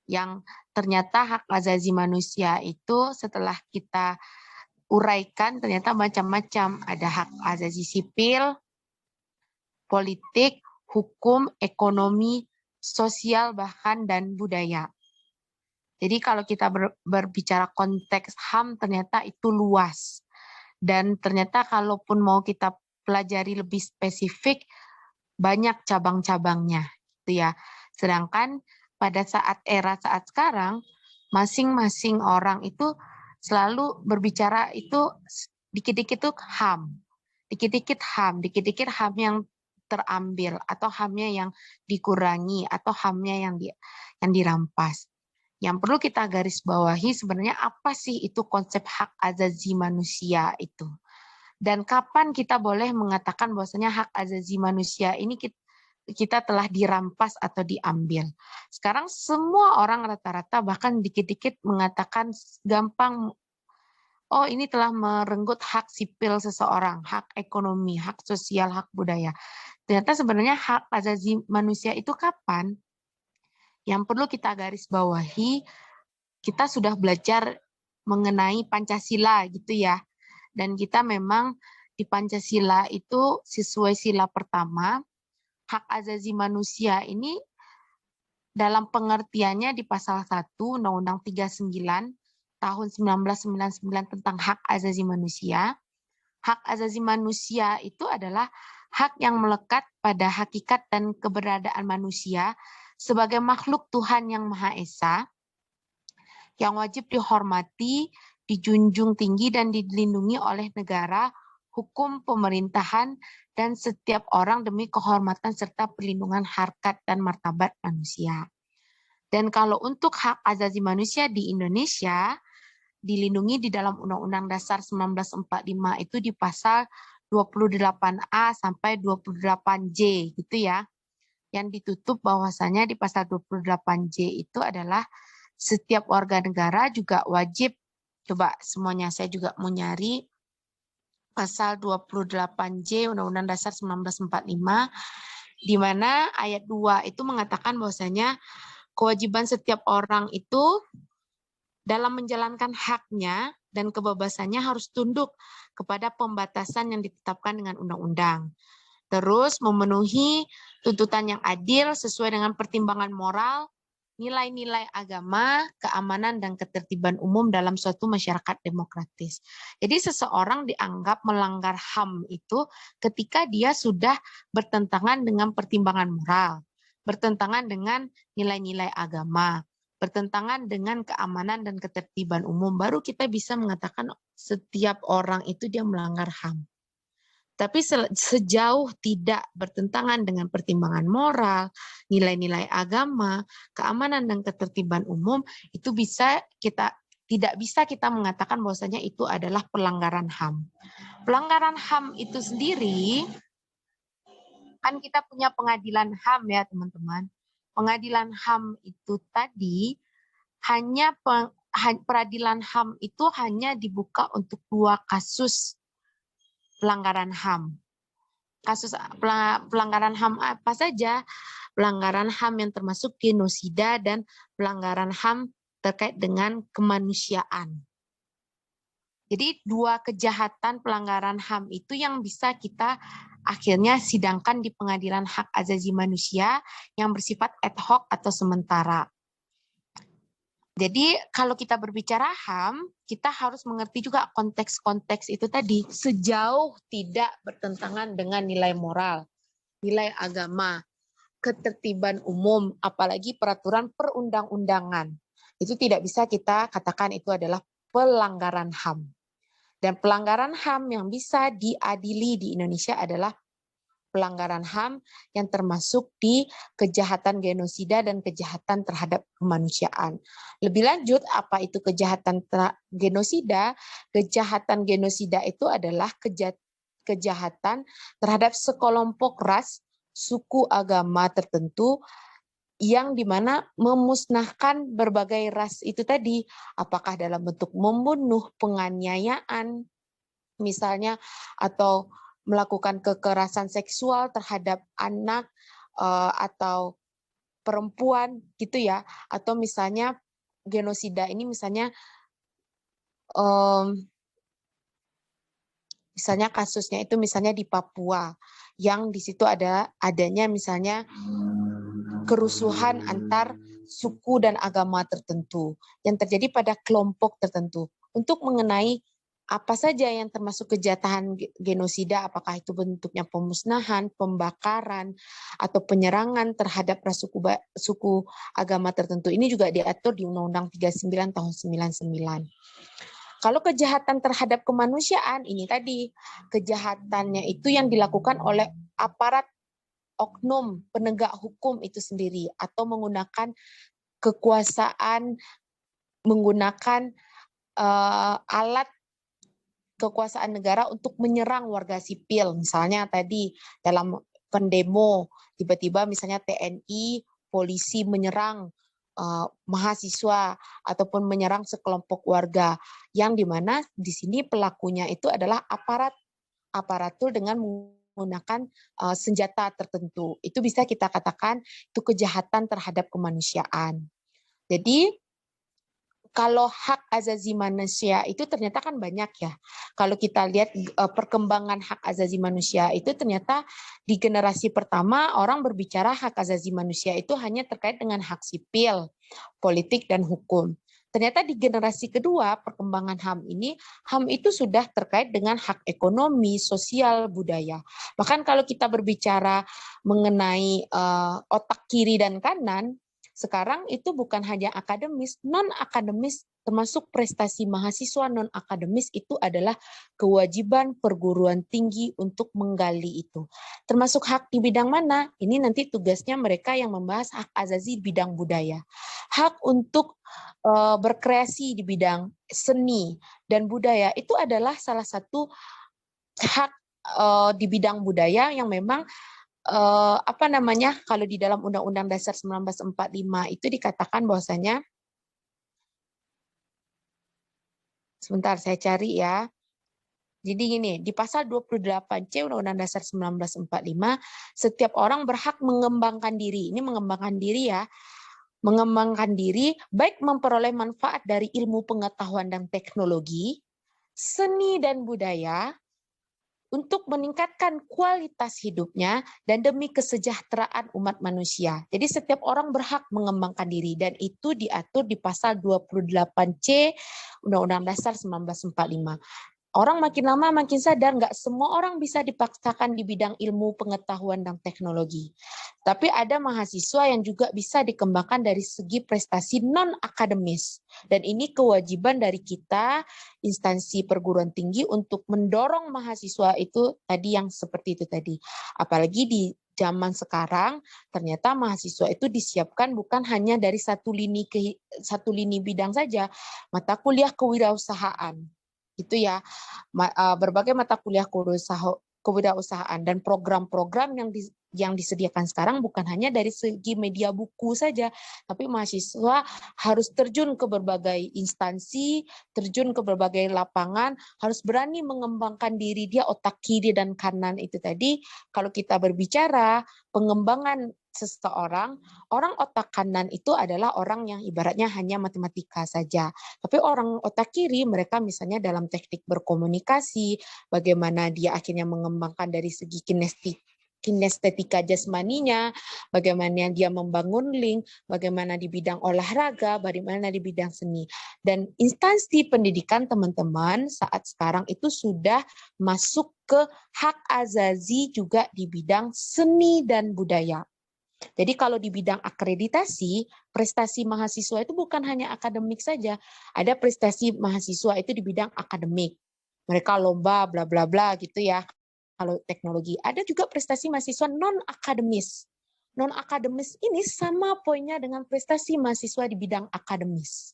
yang ternyata hak asasi manusia itu setelah kita uraikan ternyata macam-macam, ada hak asasi sipil, politik, hukum, ekonomi, sosial, bahkan dan budaya. Jadi kalau kita berbicara konteks HAM ternyata itu luas. Dan ternyata kalaupun mau kita pelajari lebih spesifik, banyak cabang-cabangnya. Gitu ya. Sedangkan pada saat sekarang, masing-masing orang itu selalu berbicara itu dikit-dikit tuh HAM. Dikit-dikit HAM yang terambil, atau HAM-nya yang dikurangi, atau HAM-nya yang dirampas. Yang perlu kita garis bawahi sebenarnya apa sih itu konsep hak asasi manusia itu. Dan kapan kita boleh mengatakan bahwasanya hak asasi manusia ini kita telah dirampas atau diambil. Sekarang semua orang rata-rata bahkan dikit-dikit mengatakan gampang, oh ini telah merenggut hak sipil seseorang, hak ekonomi, hak sosial, hak budaya. Ternyata sebenarnya hak asasi manusia itu kapan? Yang perlu kita garis bawahi, kita sudah belajar mengenai Pancasila gitu ya. Dan kita memang di Pancasila itu sesuai sila pertama, hak asasi manusia ini dalam pengertiannya di pasal 1 Undang-Undang 39 tahun 1999 tentang hak asasi manusia. Hak asasi manusia itu adalah hak yang melekat pada hakikat dan keberadaan manusia sebagai makhluk Tuhan yang Maha Esa, yang wajib dihormati, dijunjung tinggi, dan dilindungi oleh negara, hukum, pemerintahan, dan setiap orang demi kehormatan serta perlindungan harkat dan martabat manusia. Dan kalau untuk hak asasi manusia di Indonesia, dilindungi di dalam Undang-Undang Dasar 1945 itu di pasal 28A sampai 28J gitu ya. yang ditutup bahwasanya di pasal 28J itu adalah setiap warga negara juga wajib, coba semuanya saya juga mau nyari, pasal 28J Undang-Undang Dasar 1945, di mana ayat 2 itu mengatakan bahwasanya kewajiban setiap orang itu dalam menjalankan haknya dan kebebasannya harus tunduk kepada pembatasan yang ditetapkan dengan undang-undang. Terus memenuhi tuntutan yang adil sesuai dengan pertimbangan moral, nilai-nilai agama, keamanan, dan ketertiban umum dalam suatu masyarakat demokratis. Jadi seseorang dianggap melanggar HAM itu ketika dia sudah bertentangan dengan pertimbangan moral, bertentangan dengan nilai-nilai agama, bertentangan dengan keamanan dan ketertiban umum, baru kita bisa mengatakan setiap orang itu dia melanggar HAM. Tapi sejauh tidak bertentangan dengan pertimbangan moral, nilai-nilai agama, keamanan dan ketertiban umum, itu tidak bisa kita mengatakan bahwasanya itu adalah pelanggaran HAM. Pelanggaran HAM itu sendiri, kan kita punya pengadilan HAM ya teman-teman. Pengadilan HAM itu tadi peradilan HAM itu hanya dibuka untuk 2 kasus pelanggaran HAM. Kasus pelanggaran HAM apa saja? Pelanggaran HAM yang termasuk genosida dan pelanggaran HAM terkait dengan kemanusiaan. Jadi 2 kejahatan pelanggaran HAM itu yang bisa kita akhirnya sidangkan di Pengadilan Hak Asasi Manusia yang bersifat ad hoc atau sementara. Jadi kalau kita berbicara HAM, kita harus mengerti juga konteks-konteks itu tadi. Sejauh tidak bertentangan dengan nilai moral, nilai agama, ketertiban umum, apalagi peraturan perundang-undangan. Itu tidak bisa kita katakan itu adalah pelanggaran HAM. Dan pelanggaran HAM yang bisa diadili di Indonesia adalah pelanggaran HAM yang termasuk di kejahatan genosida dan kejahatan terhadap kemanusiaan. Lebih lanjut, apa itu kejahatan genosida? Kejahatan genosida itu adalah kejahatan terhadap sekelompok ras, suku, agama tertentu yang dimana memusnahkan berbagai ras itu tadi, apakah dalam bentuk membunuh, penganiayaan, misalnya, atau melakukan kekerasan seksual terhadap anak atau perempuan gitu ya, atau misalnya genosida ini misalnya kasusnya itu misalnya di Papua yang di situ adanya misalnya kerusuhan antar suku dan agama tertentu yang terjadi pada kelompok tertentu. Untuk mengenai apa saja yang termasuk kejahatan genosida, apakah itu bentuknya pemusnahan, pembakaran, atau penyerangan terhadap suku agama tertentu. Ini juga diatur di Undang-Undang 39 tahun 99. Kalau kejahatan terhadap kemanusiaan, ini tadi kejahatannya itu yang dilakukan oleh aparat oknum penegak hukum itu sendiri, atau menggunakan kekuasaan, menggunakan alat kekuasaan negara untuk menyerang warga sipil. Misalnya tadi dalam pendemo, tiba-tiba misalnya TNI, polisi menyerang mahasiswa ataupun menyerang sekelompok warga, yang dimana di sini pelakunya itu adalah aparatur dengan menggunakan senjata tertentu. Itu bisa kita katakan itu kejahatan terhadap kemanusiaan. Jadi kalau hak asasi manusia itu ternyata kan banyak ya. Kalau kita lihat perkembangan hak asasi manusia itu ternyata di generasi pertama orang berbicara hak asasi manusia itu hanya terkait dengan hak sipil, politik, dan hukum. Ternyata di generasi kedua perkembangan HAM itu sudah terkait dengan hak ekonomi, sosial, budaya. Bahkan kalau kita berbicara mengenai otak kiri dan kanan, sekarang itu bukan hanya akademis, non-akademis, termasuk prestasi mahasiswa non-akademis itu adalah kewajiban perguruan tinggi untuk menggali itu. Termasuk hak di bidang mana? Ini nanti tugasnya mereka yang membahas hak asasi di bidang budaya. Hak untuk berkreasi di bidang seni dan budaya itu adalah salah satu hak di bidang budaya yang memang kalau di dalam Undang-Undang Dasar 1945 itu dikatakan bahwasanya, sebentar saya cari ya. Jadi gini, di pasal 28C Undang-Undang Dasar 1945, setiap orang berhak mengembangkan diri. Ini mengembangkan diri ya. Mengembangkan diri, baik memperoleh manfaat dari ilmu pengetahuan dan teknologi, seni dan budaya, untuk meningkatkan kualitas hidupnya dan demi kesejahteraan umat manusia. Jadi setiap orang berhak mengembangkan diri dan itu diatur di pasal 28C Undang-Undang Dasar 1945. Orang makin lama makin sadar nggak semua orang bisa dipaksakan di bidang ilmu pengetahuan dan teknologi. Tapi ada mahasiswa yang juga bisa dikembangkan dari segi prestasi non-akademis. Dan ini kewajiban dari kita, instansi perguruan tinggi, untuk mendorong mahasiswa itu tadi yang seperti itu tadi. Apalagi di zaman sekarang, ternyata mahasiswa itu disiapkan bukan hanya dari satu lini bidang saja, mata kuliah kewirausahaan. Itu ya, berbagai mata kuliah kewirausahaan dan program-program yang disediakan sekarang bukan hanya dari segi media buku saja, tapi mahasiswa harus terjun ke berbagai instansi, terjun ke berbagai lapangan, harus berani mengembangkan diri dia, otak kiri dan kanan itu tadi. Kalau kita berbicara pengembangan seseorang, orang otak kanan itu adalah orang yang ibaratnya hanya matematika saja. Tapi orang otak kiri, mereka misalnya dalam teknik berkomunikasi, bagaimana dia akhirnya mengembangkan dari segi kinestetika jasmaninya, bagaimana dia membangun link, bagaimana di bidang olahraga, bagaimana di bidang seni. Dan instansi pendidikan teman-teman saat sekarang itu sudah masuk ke hak azazi juga di bidang seni dan budaya. Jadi kalau di bidang akreditasi, prestasi mahasiswa itu bukan hanya akademik saja. Ada prestasi mahasiswa itu di bidang akademik. Mereka lomba bla bla bla gitu ya. Kalau teknologi, ada juga prestasi mahasiswa non-akademis. Non-akademis ini sama poinnya dengan prestasi mahasiswa di bidang akademis.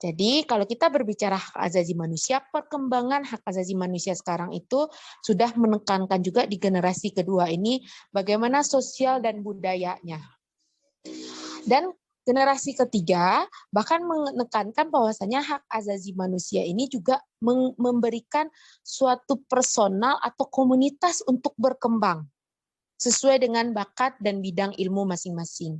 Jadi kalau kita berbicara hak asasi manusia, perkembangan hak asasi manusia sekarang itu sudah menekankan juga di generasi kedua ini bagaimana sosial dan budayanya. Dan generasi ketiga bahkan menekankan bahwasanya hak asasi manusia ini juga memberikan suatu personal atau komunitas untuk berkembang sesuai dengan bakat dan bidang ilmu masing-masing.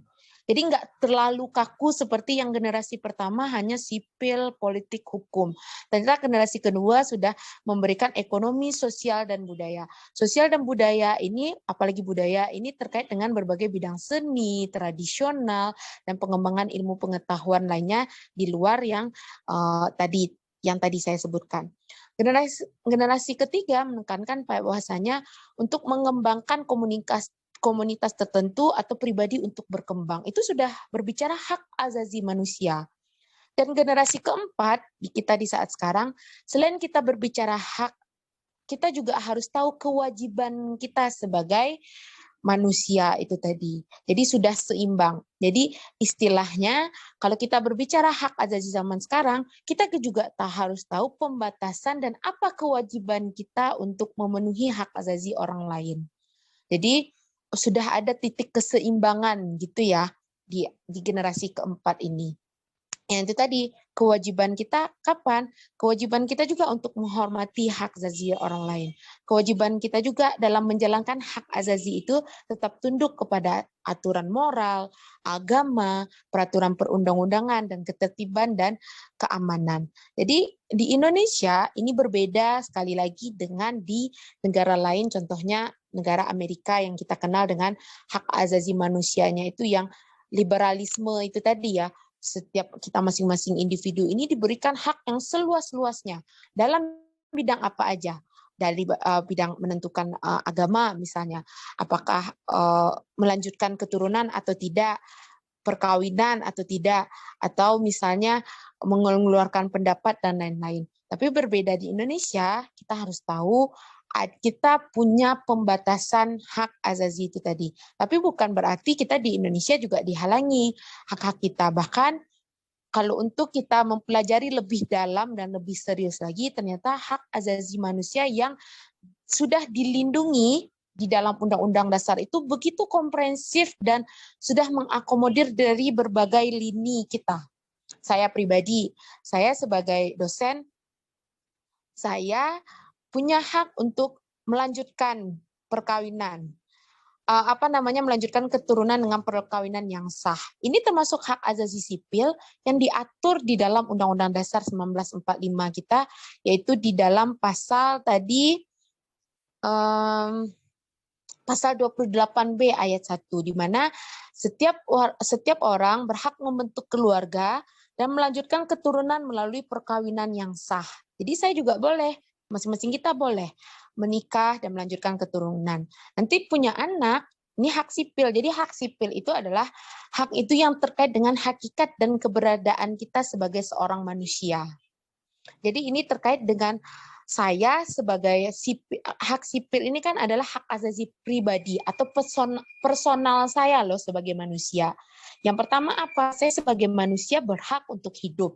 Jadi nggak terlalu kaku seperti yang generasi pertama hanya sipil, politik, hukum. Ternyata generasi kedua sudah memberikan ekonomi, sosial, dan budaya. Sosial dan budaya ini, apalagi budaya ini terkait dengan berbagai bidang seni, tradisional, dan pengembangan ilmu pengetahuan lainnya di luar yang tadi saya sebutkan. Generasi ketiga menekankan bahwasanya untuk mengembangkan komunitas tertentu atau pribadi untuk berkembang. Itu sudah berbicara hak asasi manusia. Dan generasi keempat, kita di saat sekarang, selain kita berbicara hak, kita juga harus tahu kewajiban kita sebagai manusia itu tadi. Jadi sudah seimbang. Jadi istilahnya kalau kita berbicara hak asasi zaman sekarang, kita juga harus tahu pembatasan dan apa kewajiban kita untuk memenuhi hak asasi orang lain. Jadi sudah ada titik keseimbangan gitu ya di generasi keempat ini. Yang itu tadi, kewajiban kita kapan? Kewajiban kita juga untuk menghormati hak asasi orang lain. Kewajiban kita juga dalam menjalankan hak asasi itu tetap tunduk kepada aturan moral, agama, peraturan perundang-undangan, dan ketertiban dan keamanan. Jadi di Indonesia ini berbeda sekali lagi dengan di negara lain, contohnya negara Amerika yang kita kenal dengan hak asasi manusianya itu yang liberalisme itu tadi ya. Setiap kita masing-masing individu ini diberikan hak yang seluas-luasnya dalam bidang apa aja. Dari bidang menentukan agama misalnya, apakah melanjutkan keturunan atau tidak, perkawinan atau tidak, atau misalnya mengeluarkan pendapat dan lain-lain. Tapi berbeda di Indonesia, kita harus tahu kita punya pembatasan hak asasi itu tadi. Tapi bukan berarti kita di Indonesia juga dihalangi hak-hak kita. Bahkan kalau untuk kita mempelajari lebih dalam dan lebih serius lagi, ternyata hak asasi manusia yang sudah dilindungi di dalam Undang-Undang Dasar itu begitu komprehensif dan sudah mengakomodir dari berbagai lini kita. Saya pribadi, saya sebagai dosen, saya punya hak untuk melanjutkan perkawinan. Melanjutkan keturunan dengan perkawinan yang sah. Ini termasuk hak asasi sipil yang diatur di dalam Undang-Undang Dasar 1945 kita, yaitu di dalam pasal tadi pasal 28B ayat 1, di mana setiap orang berhak membentuk keluarga dan melanjutkan keturunan melalui perkawinan yang sah. Jadi saya juga boleh, masing-masing kita boleh menikah dan melanjutkan keturunan. Nanti punya anak, ini hak sipil. Jadi hak sipil itu adalah hak itu yang terkait dengan hakikat dan keberadaan kita sebagai seorang manusia. Jadi ini terkait dengan saya sebagai hak sipil ini kan adalah hak asasi pribadi atau personal saya loh sebagai manusia. Yang pertama apa? Saya sebagai manusia berhak untuk hidup.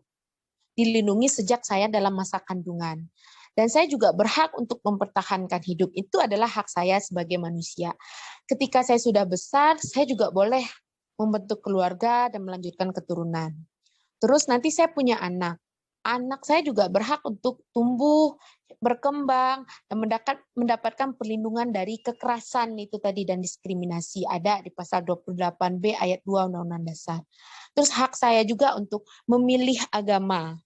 Dilindungi sejak saya dalam masa kandungan. Dan saya juga berhak untuk mempertahankan hidup. Itu adalah hak saya sebagai manusia. Ketika saya sudah besar, saya juga boleh membentuk keluarga dan melanjutkan keturunan. Terus nanti saya punya anak. Anak saya juga berhak untuk tumbuh, berkembang, dan mendapatkan perlindungan dari kekerasan itu tadi dan diskriminasi. Ada di pasal 28B ayat 2 Undang-Undang Dasar. Terus hak saya juga untuk memilih agama.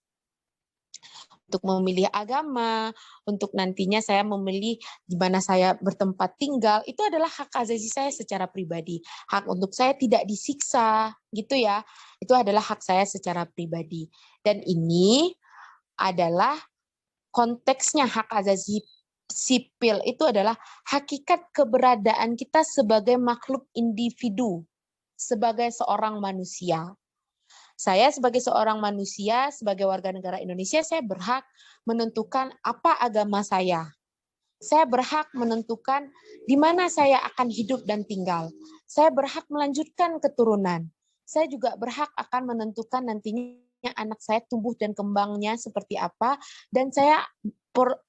Untuk nantinya saya memilih di mana saya bertempat tinggal, itu adalah hak asasi saya secara pribadi. Hak untuk saya tidak disiksa, gitu ya. Itu adalah hak saya secara pribadi. Dan ini adalah konteksnya hak asasi sipil itu adalah hakikat keberadaan kita sebagai makhluk individu, sebagai seorang manusia. Saya sebagai seorang manusia, sebagai warga negara Indonesia, saya berhak menentukan apa agama saya. Saya berhak menentukan di mana saya akan hidup dan tinggal. Saya berhak melanjutkan keturunan. Saya juga berhak akan menentukan nantinya anak saya tumbuh dan kembangnya seperti apa. Dan saya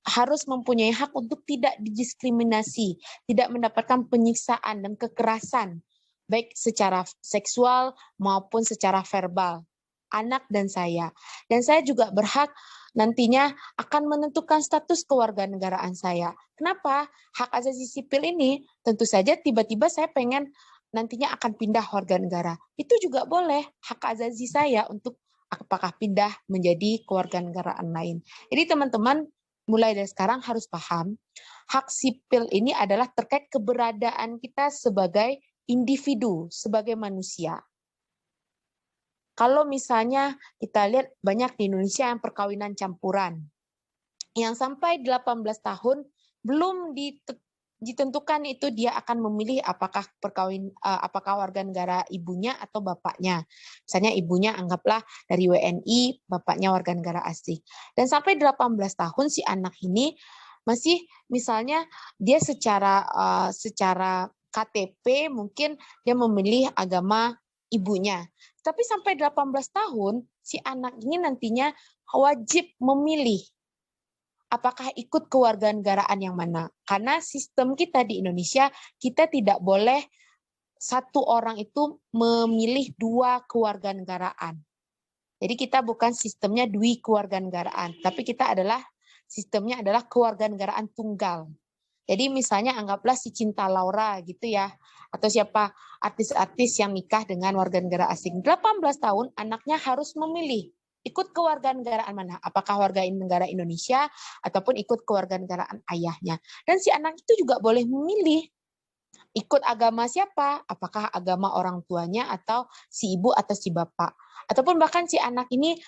harus mempunyai hak untuk tidak didiskriminasi, tidak mendapatkan penyiksaan dan kekerasan, baik secara seksual maupun secara verbal, anak dan saya. Dan saya juga berhak nantinya akan menentukan status kewarganegaraan saya. Kenapa? Hak asasi sipil ini tentu saja tiba-tiba saya pengen nantinya akan pindah warga negara. Itu juga boleh hak asasi saya untuk apakah pindah menjadi kewarganegaraan lain. Jadi teman-teman mulai dari sekarang harus paham, hak sipil ini adalah terkait keberadaan kita sebagai individu, sebagai manusia. Kalau misalnya kita lihat banyak di Indonesia yang perkawinan campuran, yang sampai 18 tahun belum ditentukan itu dia akan memilih apakah warga negara ibunya atau bapaknya. Misalnya ibunya anggaplah dari WNI, bapaknya warga negara asing. Dan sampai 18 tahun si anak ini masih misalnya dia secara KTP mungkin dia memilih agama ibunya. Tapi sampai 18 tahun si anak ini nantinya wajib memilih apakah ikut kewarganegaraan yang mana. Karena sistem kita di Indonesia, kita tidak boleh satu orang itu memilih dua kewarganegaraan. Jadi kita bukan sistemnya dwi kewarganegaraan, tapi kita sistemnya adalah kewarganegaraan tunggal. Jadi misalnya anggaplah si Cinta Laura gitu ya, atau siapa artis-artis yang nikah dengan warga negara asing. 18 tahun anaknya harus memilih ikut kewarganegaraan mana, apakah warga negara Indonesia ataupun ikut kewarganegaraan ayahnya. Dan si anak itu juga boleh memilih ikut agama siapa, apakah agama orang tuanya atau si ibu atau si bapak. Ataupun bahkan si anak ini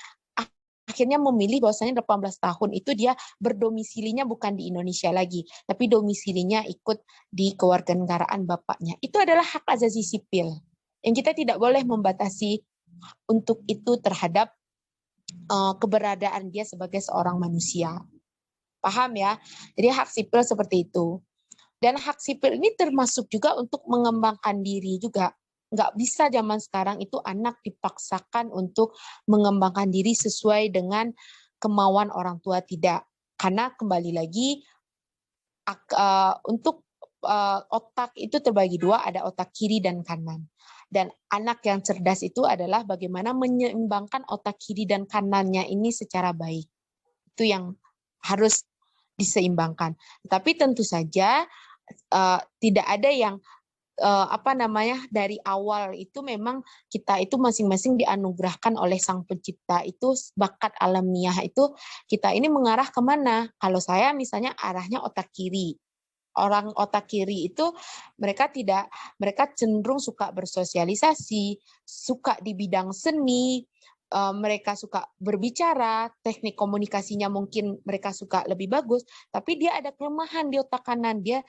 akhirnya memilih bahwasanya 18 tahun itu dia berdomisilinya bukan di Indonesia lagi, tapi domisilinya ikut di kewarganegaraan bapaknya. Itu adalah hak asasi sipil yang kita tidak boleh membatasi untuk itu terhadap keberadaan dia sebagai seorang manusia. Paham ya? Jadi hak sipil seperti itu. Dan hak sipil ini termasuk juga untuk mengembangkan diri juga. Nggak bisa zaman sekarang itu anak dipaksakan untuk mengembangkan diri sesuai dengan kemauan orang tua, tidak. Karena kembali lagi untuk otak itu terbagi dua, ada otak kiri dan kanan. Dan anak yang cerdas itu adalah bagaimana menyeimbangkan otak kiri dan kanannya ini secara baik. Itu yang harus diseimbangkan. Tapi tentu saja tidak ada yang dari awal itu memang kita itu masing-masing dianugerahkan oleh Sang Pencipta itu bakat alamiah itu kita ini mengarah kemana? Kalau saya misalnya arahnya otak kiri. Orang otak kiri itu mereka cenderung suka bersosialisasi, suka di bidang seni, mereka suka berbicara, teknik komunikasinya mungkin mereka suka lebih bagus, tapi dia ada kelemahan di otak kanan, dia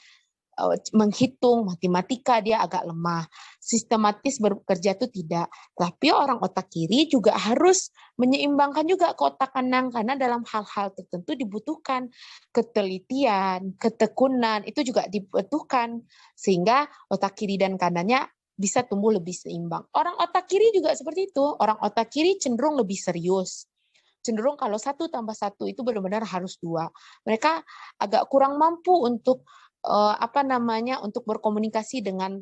menghitung, matematika dia agak lemah, sistematis bekerja itu tidak. Tapi orang otak kiri juga harus menyeimbangkan juga ke otak kanan, karena dalam hal-hal tertentu dibutuhkan ketelitian, ketekunan, itu juga dibutuhkan, sehingga otak kiri dan kanannya bisa tumbuh lebih seimbang. Orang otak kiri juga seperti itu, orang otak kiri cenderung lebih serius, cenderung kalau 1 + 1 itu benar-benar harus 2. Mereka agak kurang mampu untuk untuk berkomunikasi dengan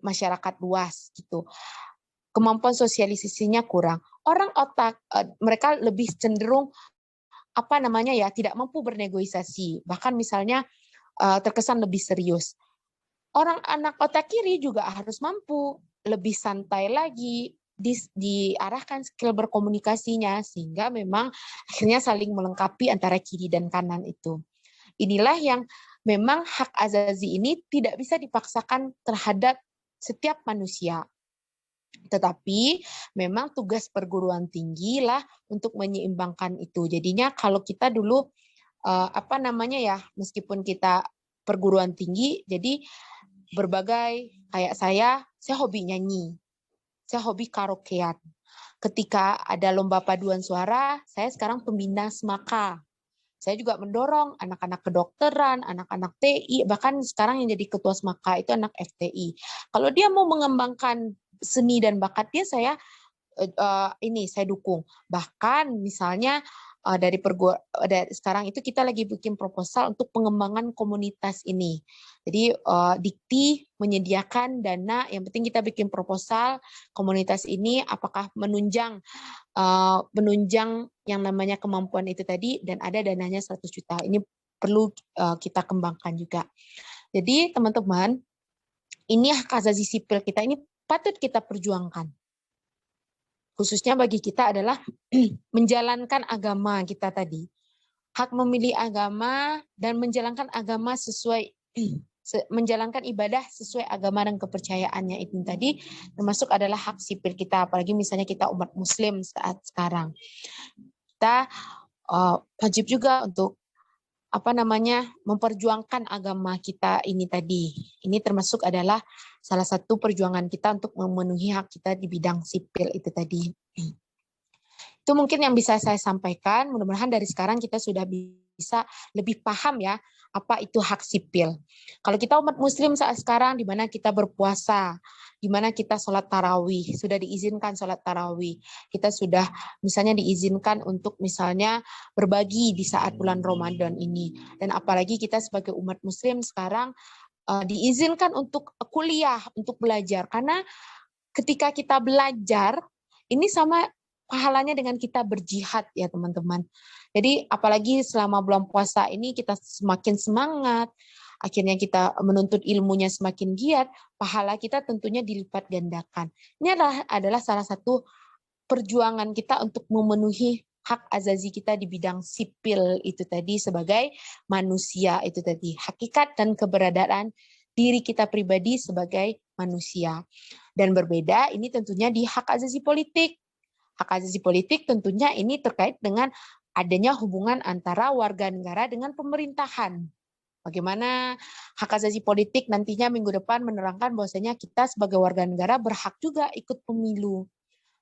masyarakat luas gitu. Kemampuan sosialisasinya kurang. Orang otak mereka lebih cenderung tidak mampu bernegosiasi. Bahkan misalnya terkesan lebih serius. Orang anak otak kiri juga harus mampu lebih santai lagi, diarahkan skill berkomunikasinya sehingga memang akhirnya saling melengkapi antara kiri dan kanan itu. Inilah yang memang hak azazi ini tidak bisa dipaksakan terhadap setiap manusia. Tetapi memang tugas perguruan tinggi lah untuk menyeimbangkan itu. Jadinya kalau kita dulu meskipun kita perguruan tinggi, jadi berbagai kayak saya hobi nyanyi, saya hobi karaokean. Ketika ada lomba paduan suara, saya sekarang pembina SMAKA. Saya juga mendorong anak-anak kedokteran, anak-anak TI, bahkan sekarang yang jadi ketua SMAKA itu anak FTI. Kalau dia mau mengembangkan seni dan bakat dia, saya dukung. Bahkan misalnya sekarang itu kita lagi bikin proposal untuk pengembangan komunitas ini. Jadi Dikti menyediakan dana, yang penting kita bikin proposal komunitas ini apakah menunjang yang namanya kemampuan itu tadi, dan ada dananya 100 juta. Ini perlu kita kembangkan juga. Jadi teman-teman, ini hak asasi sipil kita ini patut kita perjuangkan. Khususnya bagi kita adalah menjalankan agama kita tadi. Hak memilih agama dan menjalankan agama menjalankan ibadah sesuai agama dan kepercayaannya itu tadi termasuk adalah hak sipil kita. Apalagi misalnya kita umat muslim saat sekarang. Kita wajib juga untuk memperjuangkan agama kita ini tadi. Ini termasuk adalah salah satu perjuangan kita untuk memenuhi hak kita di bidang sipil itu tadi. Itu mungkin yang bisa saya sampaikan. Mudah-mudahan dari sekarang kita sudah bisa lebih paham ya apa itu hak sipil. Kalau kita umat muslim saat sekarang, di mana kita berpuasa, di mana kita sholat tarawih, sudah diizinkan sholat tarawih. Kita sudah misalnya diizinkan untuk misalnya berbagi di saat bulan Ramadan ini. Dan apalagi kita sebagai umat muslim sekarang diizinkan untuk kuliah, untuk belajar. Karena ketika kita belajar, ini sama pahalanya dengan kita berjihad ya teman-teman. Jadi apalagi selama bulan puasa ini kita semakin semangat, akhirnya kita menuntut ilmunya semakin giat, pahala kita tentunya dilipat gandakan. Ini adalah salah satu perjuangan kita untuk memenuhi hak azazi kita di bidang sipil itu tadi sebagai manusia itu tadi. Hakikat dan keberadaan diri kita pribadi sebagai manusia. Dan berbeda ini tentunya di hak azazi politik. Hak azazi politik tentunya ini terkait dengan adanya hubungan antara warga negara dengan pemerintahan. Bagaimana hak asasi politik nantinya minggu depan menerangkan bahwasanya kita sebagai warga negara berhak juga ikut pemilu.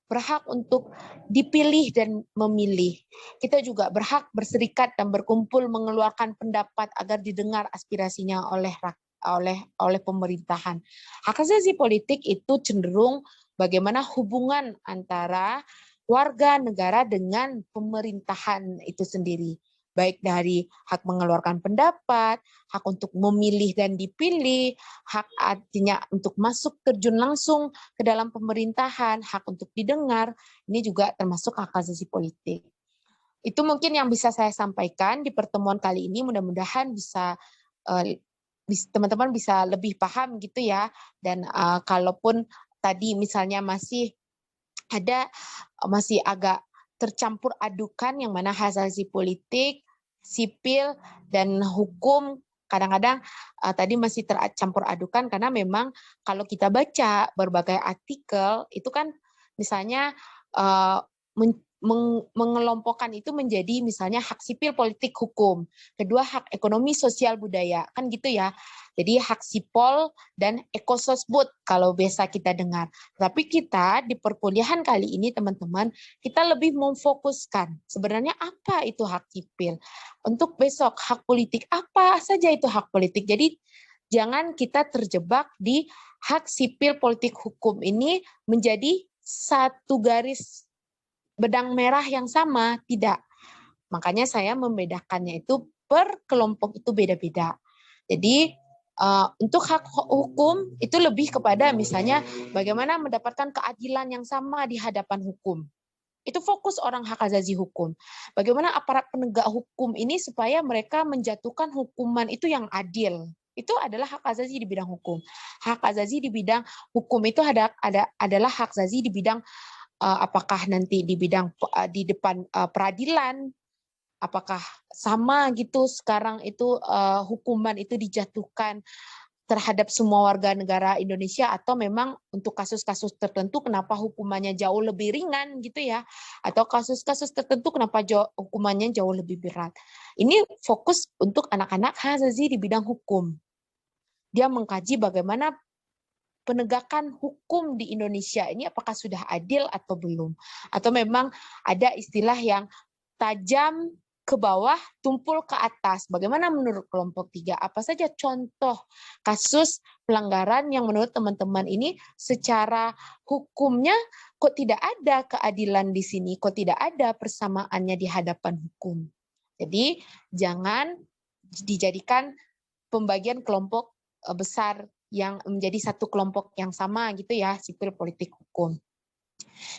Berhak untuk dipilih dan memilih. Kita juga berhak berserikat dan berkumpul mengeluarkan pendapat agar didengar aspirasinya oleh pemerintahan. Hak asasi politik itu cenderung bagaimana hubungan antara warga negara dengan pemerintahan itu sendiri. baik dari hak mengeluarkan pendapat, hak untuk memilih dan dipilih, hak artinya untuk masuk terjun langsung ke dalam pemerintahan, hak untuk didengar, ini juga termasuk hak asasi politik. Itu mungkin yang bisa saya sampaikan di pertemuan kali ini, mudah-mudahan bisa teman-teman bisa lebih paham gitu ya, dan kalaupun tadi misalnya masih agak tercampur adukan yang mana hak asasi politik, sipil, dan hukum kadang-kadang tadi masih tercampur adukan karena memang kalau kita baca berbagai artikel itu kan misalnya mengelompokkan itu menjadi misalnya hak sipil, politik, hukum. Kedua hak ekonomi, sosial, budaya. Kan gitu ya. Jadi hak sipol dan ekososbud kalau biasa kita dengar. Tapi kita di perkuliahan kali ini teman-teman, kita lebih memfokuskan sebenarnya apa itu hak sipil. Untuk besok hak politik, apa saja itu hak politik. Jadi jangan kita terjebak di hak sipil, politik, hukum ini menjadi satu garis benang merah yang sama, tidak. Makanya saya membedakannya itu per kelompok itu beda-beda. Jadi untuk hak hukum itu lebih kepada misalnya bagaimana mendapatkan keadilan yang sama di hadapan hukum. Itu fokus orang hak asasi hukum. Bagaimana aparat penegak hukum ini supaya mereka menjatuhkan hukuman itu yang adil. Itu adalah hak asasi di bidang hukum. Hak asasi di bidang hukum itu adalah hak asasi di bidang apakah nanti di bidang di depan peradilan, apakah sama gitu sekarang itu hukuman itu dijatuhkan terhadap semua warga negara Indonesia atau memang untuk kasus-kasus tertentu kenapa hukumannya jauh lebih ringan gitu ya, atau kasus-kasus tertentu kenapa hukumannya jauh lebih berat. Ini fokus untuk anak-anak hak asasi di bidang hukum. Dia mengkaji bagaimana penegakan hukum di Indonesia ini apakah sudah adil atau belum. Atau memang ada istilah yang tajam ke bawah, tumpul ke atas. Bagaimana menurut kelompok 3? Apa saja contoh kasus pelanggaran yang menurut teman-teman ini secara hukumnya kok tidak ada keadilan di sini, kok tidak ada persamaannya di hadapan hukum. Jadi jangan dijadikan pembagian kelompok besar yang menjadi satu kelompok yang sama gitu ya, sipil, politik, hukum.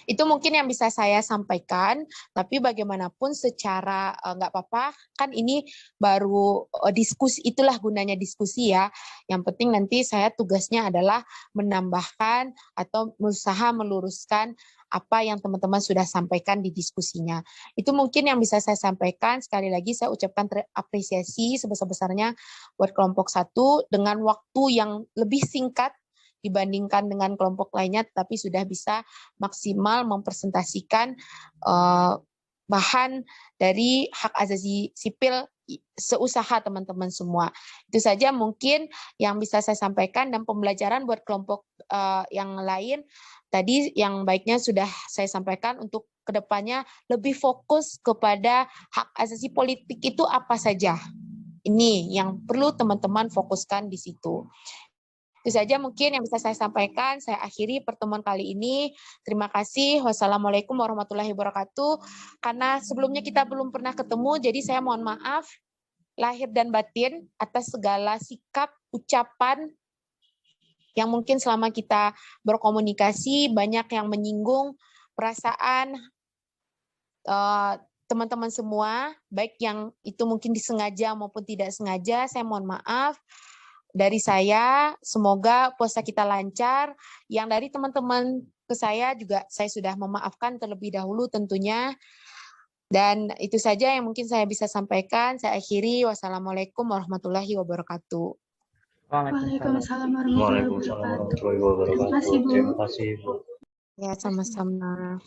Itu mungkin yang bisa saya sampaikan, tapi bagaimanapun secara nggak apa-apa, kan ini baru diskusi, itulah gunanya diskusi ya. Yang penting nanti saya tugasnya adalah menambahkan atau berusaha meluruskan apa yang teman-teman sudah sampaikan di diskusinya. Itu mungkin yang bisa saya sampaikan. Sekali lagi saya ucapkan apresiasi sebesar-besarnya buat kelompok 1 dengan waktu yang lebih singkat dibandingkan dengan kelompok lainnya, tapi sudah bisa maksimal mempresentasikan bahan dari hak asasi sipil seusaha teman-teman semua. Itu saja mungkin yang bisa saya sampaikan, dan pembelajaran buat kelompok yang lain tadi yang baiknya sudah saya sampaikan untuk kedepannya lebih fokus kepada hak asasi politik itu apa saja. Ini yang perlu teman-teman fokuskan di situ. Itu saja mungkin yang bisa saya sampaikan. Saya akhiri pertemuan kali ini. Terima kasih. Wassalamualaikum warahmatullahi wabarakatuh. Karena sebelumnya kita belum pernah ketemu, jadi saya mohon maaf lahir dan batin atas segala sikap, ucapan yang mungkin selama kita berkomunikasi banyak yang menyinggung perasaan teman-teman semua, baik yang itu mungkin disengaja maupun tidak sengaja. Saya mohon maaf. Dari saya, semoga puasa kita lancar. Yang dari teman-teman ke saya juga saya sudah memaafkan terlebih dahulu tentunya. Dan itu saja yang mungkin saya bisa sampaikan. Saya akhiri. Wassalamualaikum warahmatullahi wabarakatuh.
Waalaikumsalam warahmatullahi wabarakatuh. Terima kasih, Bu.
Ya, sama-sama.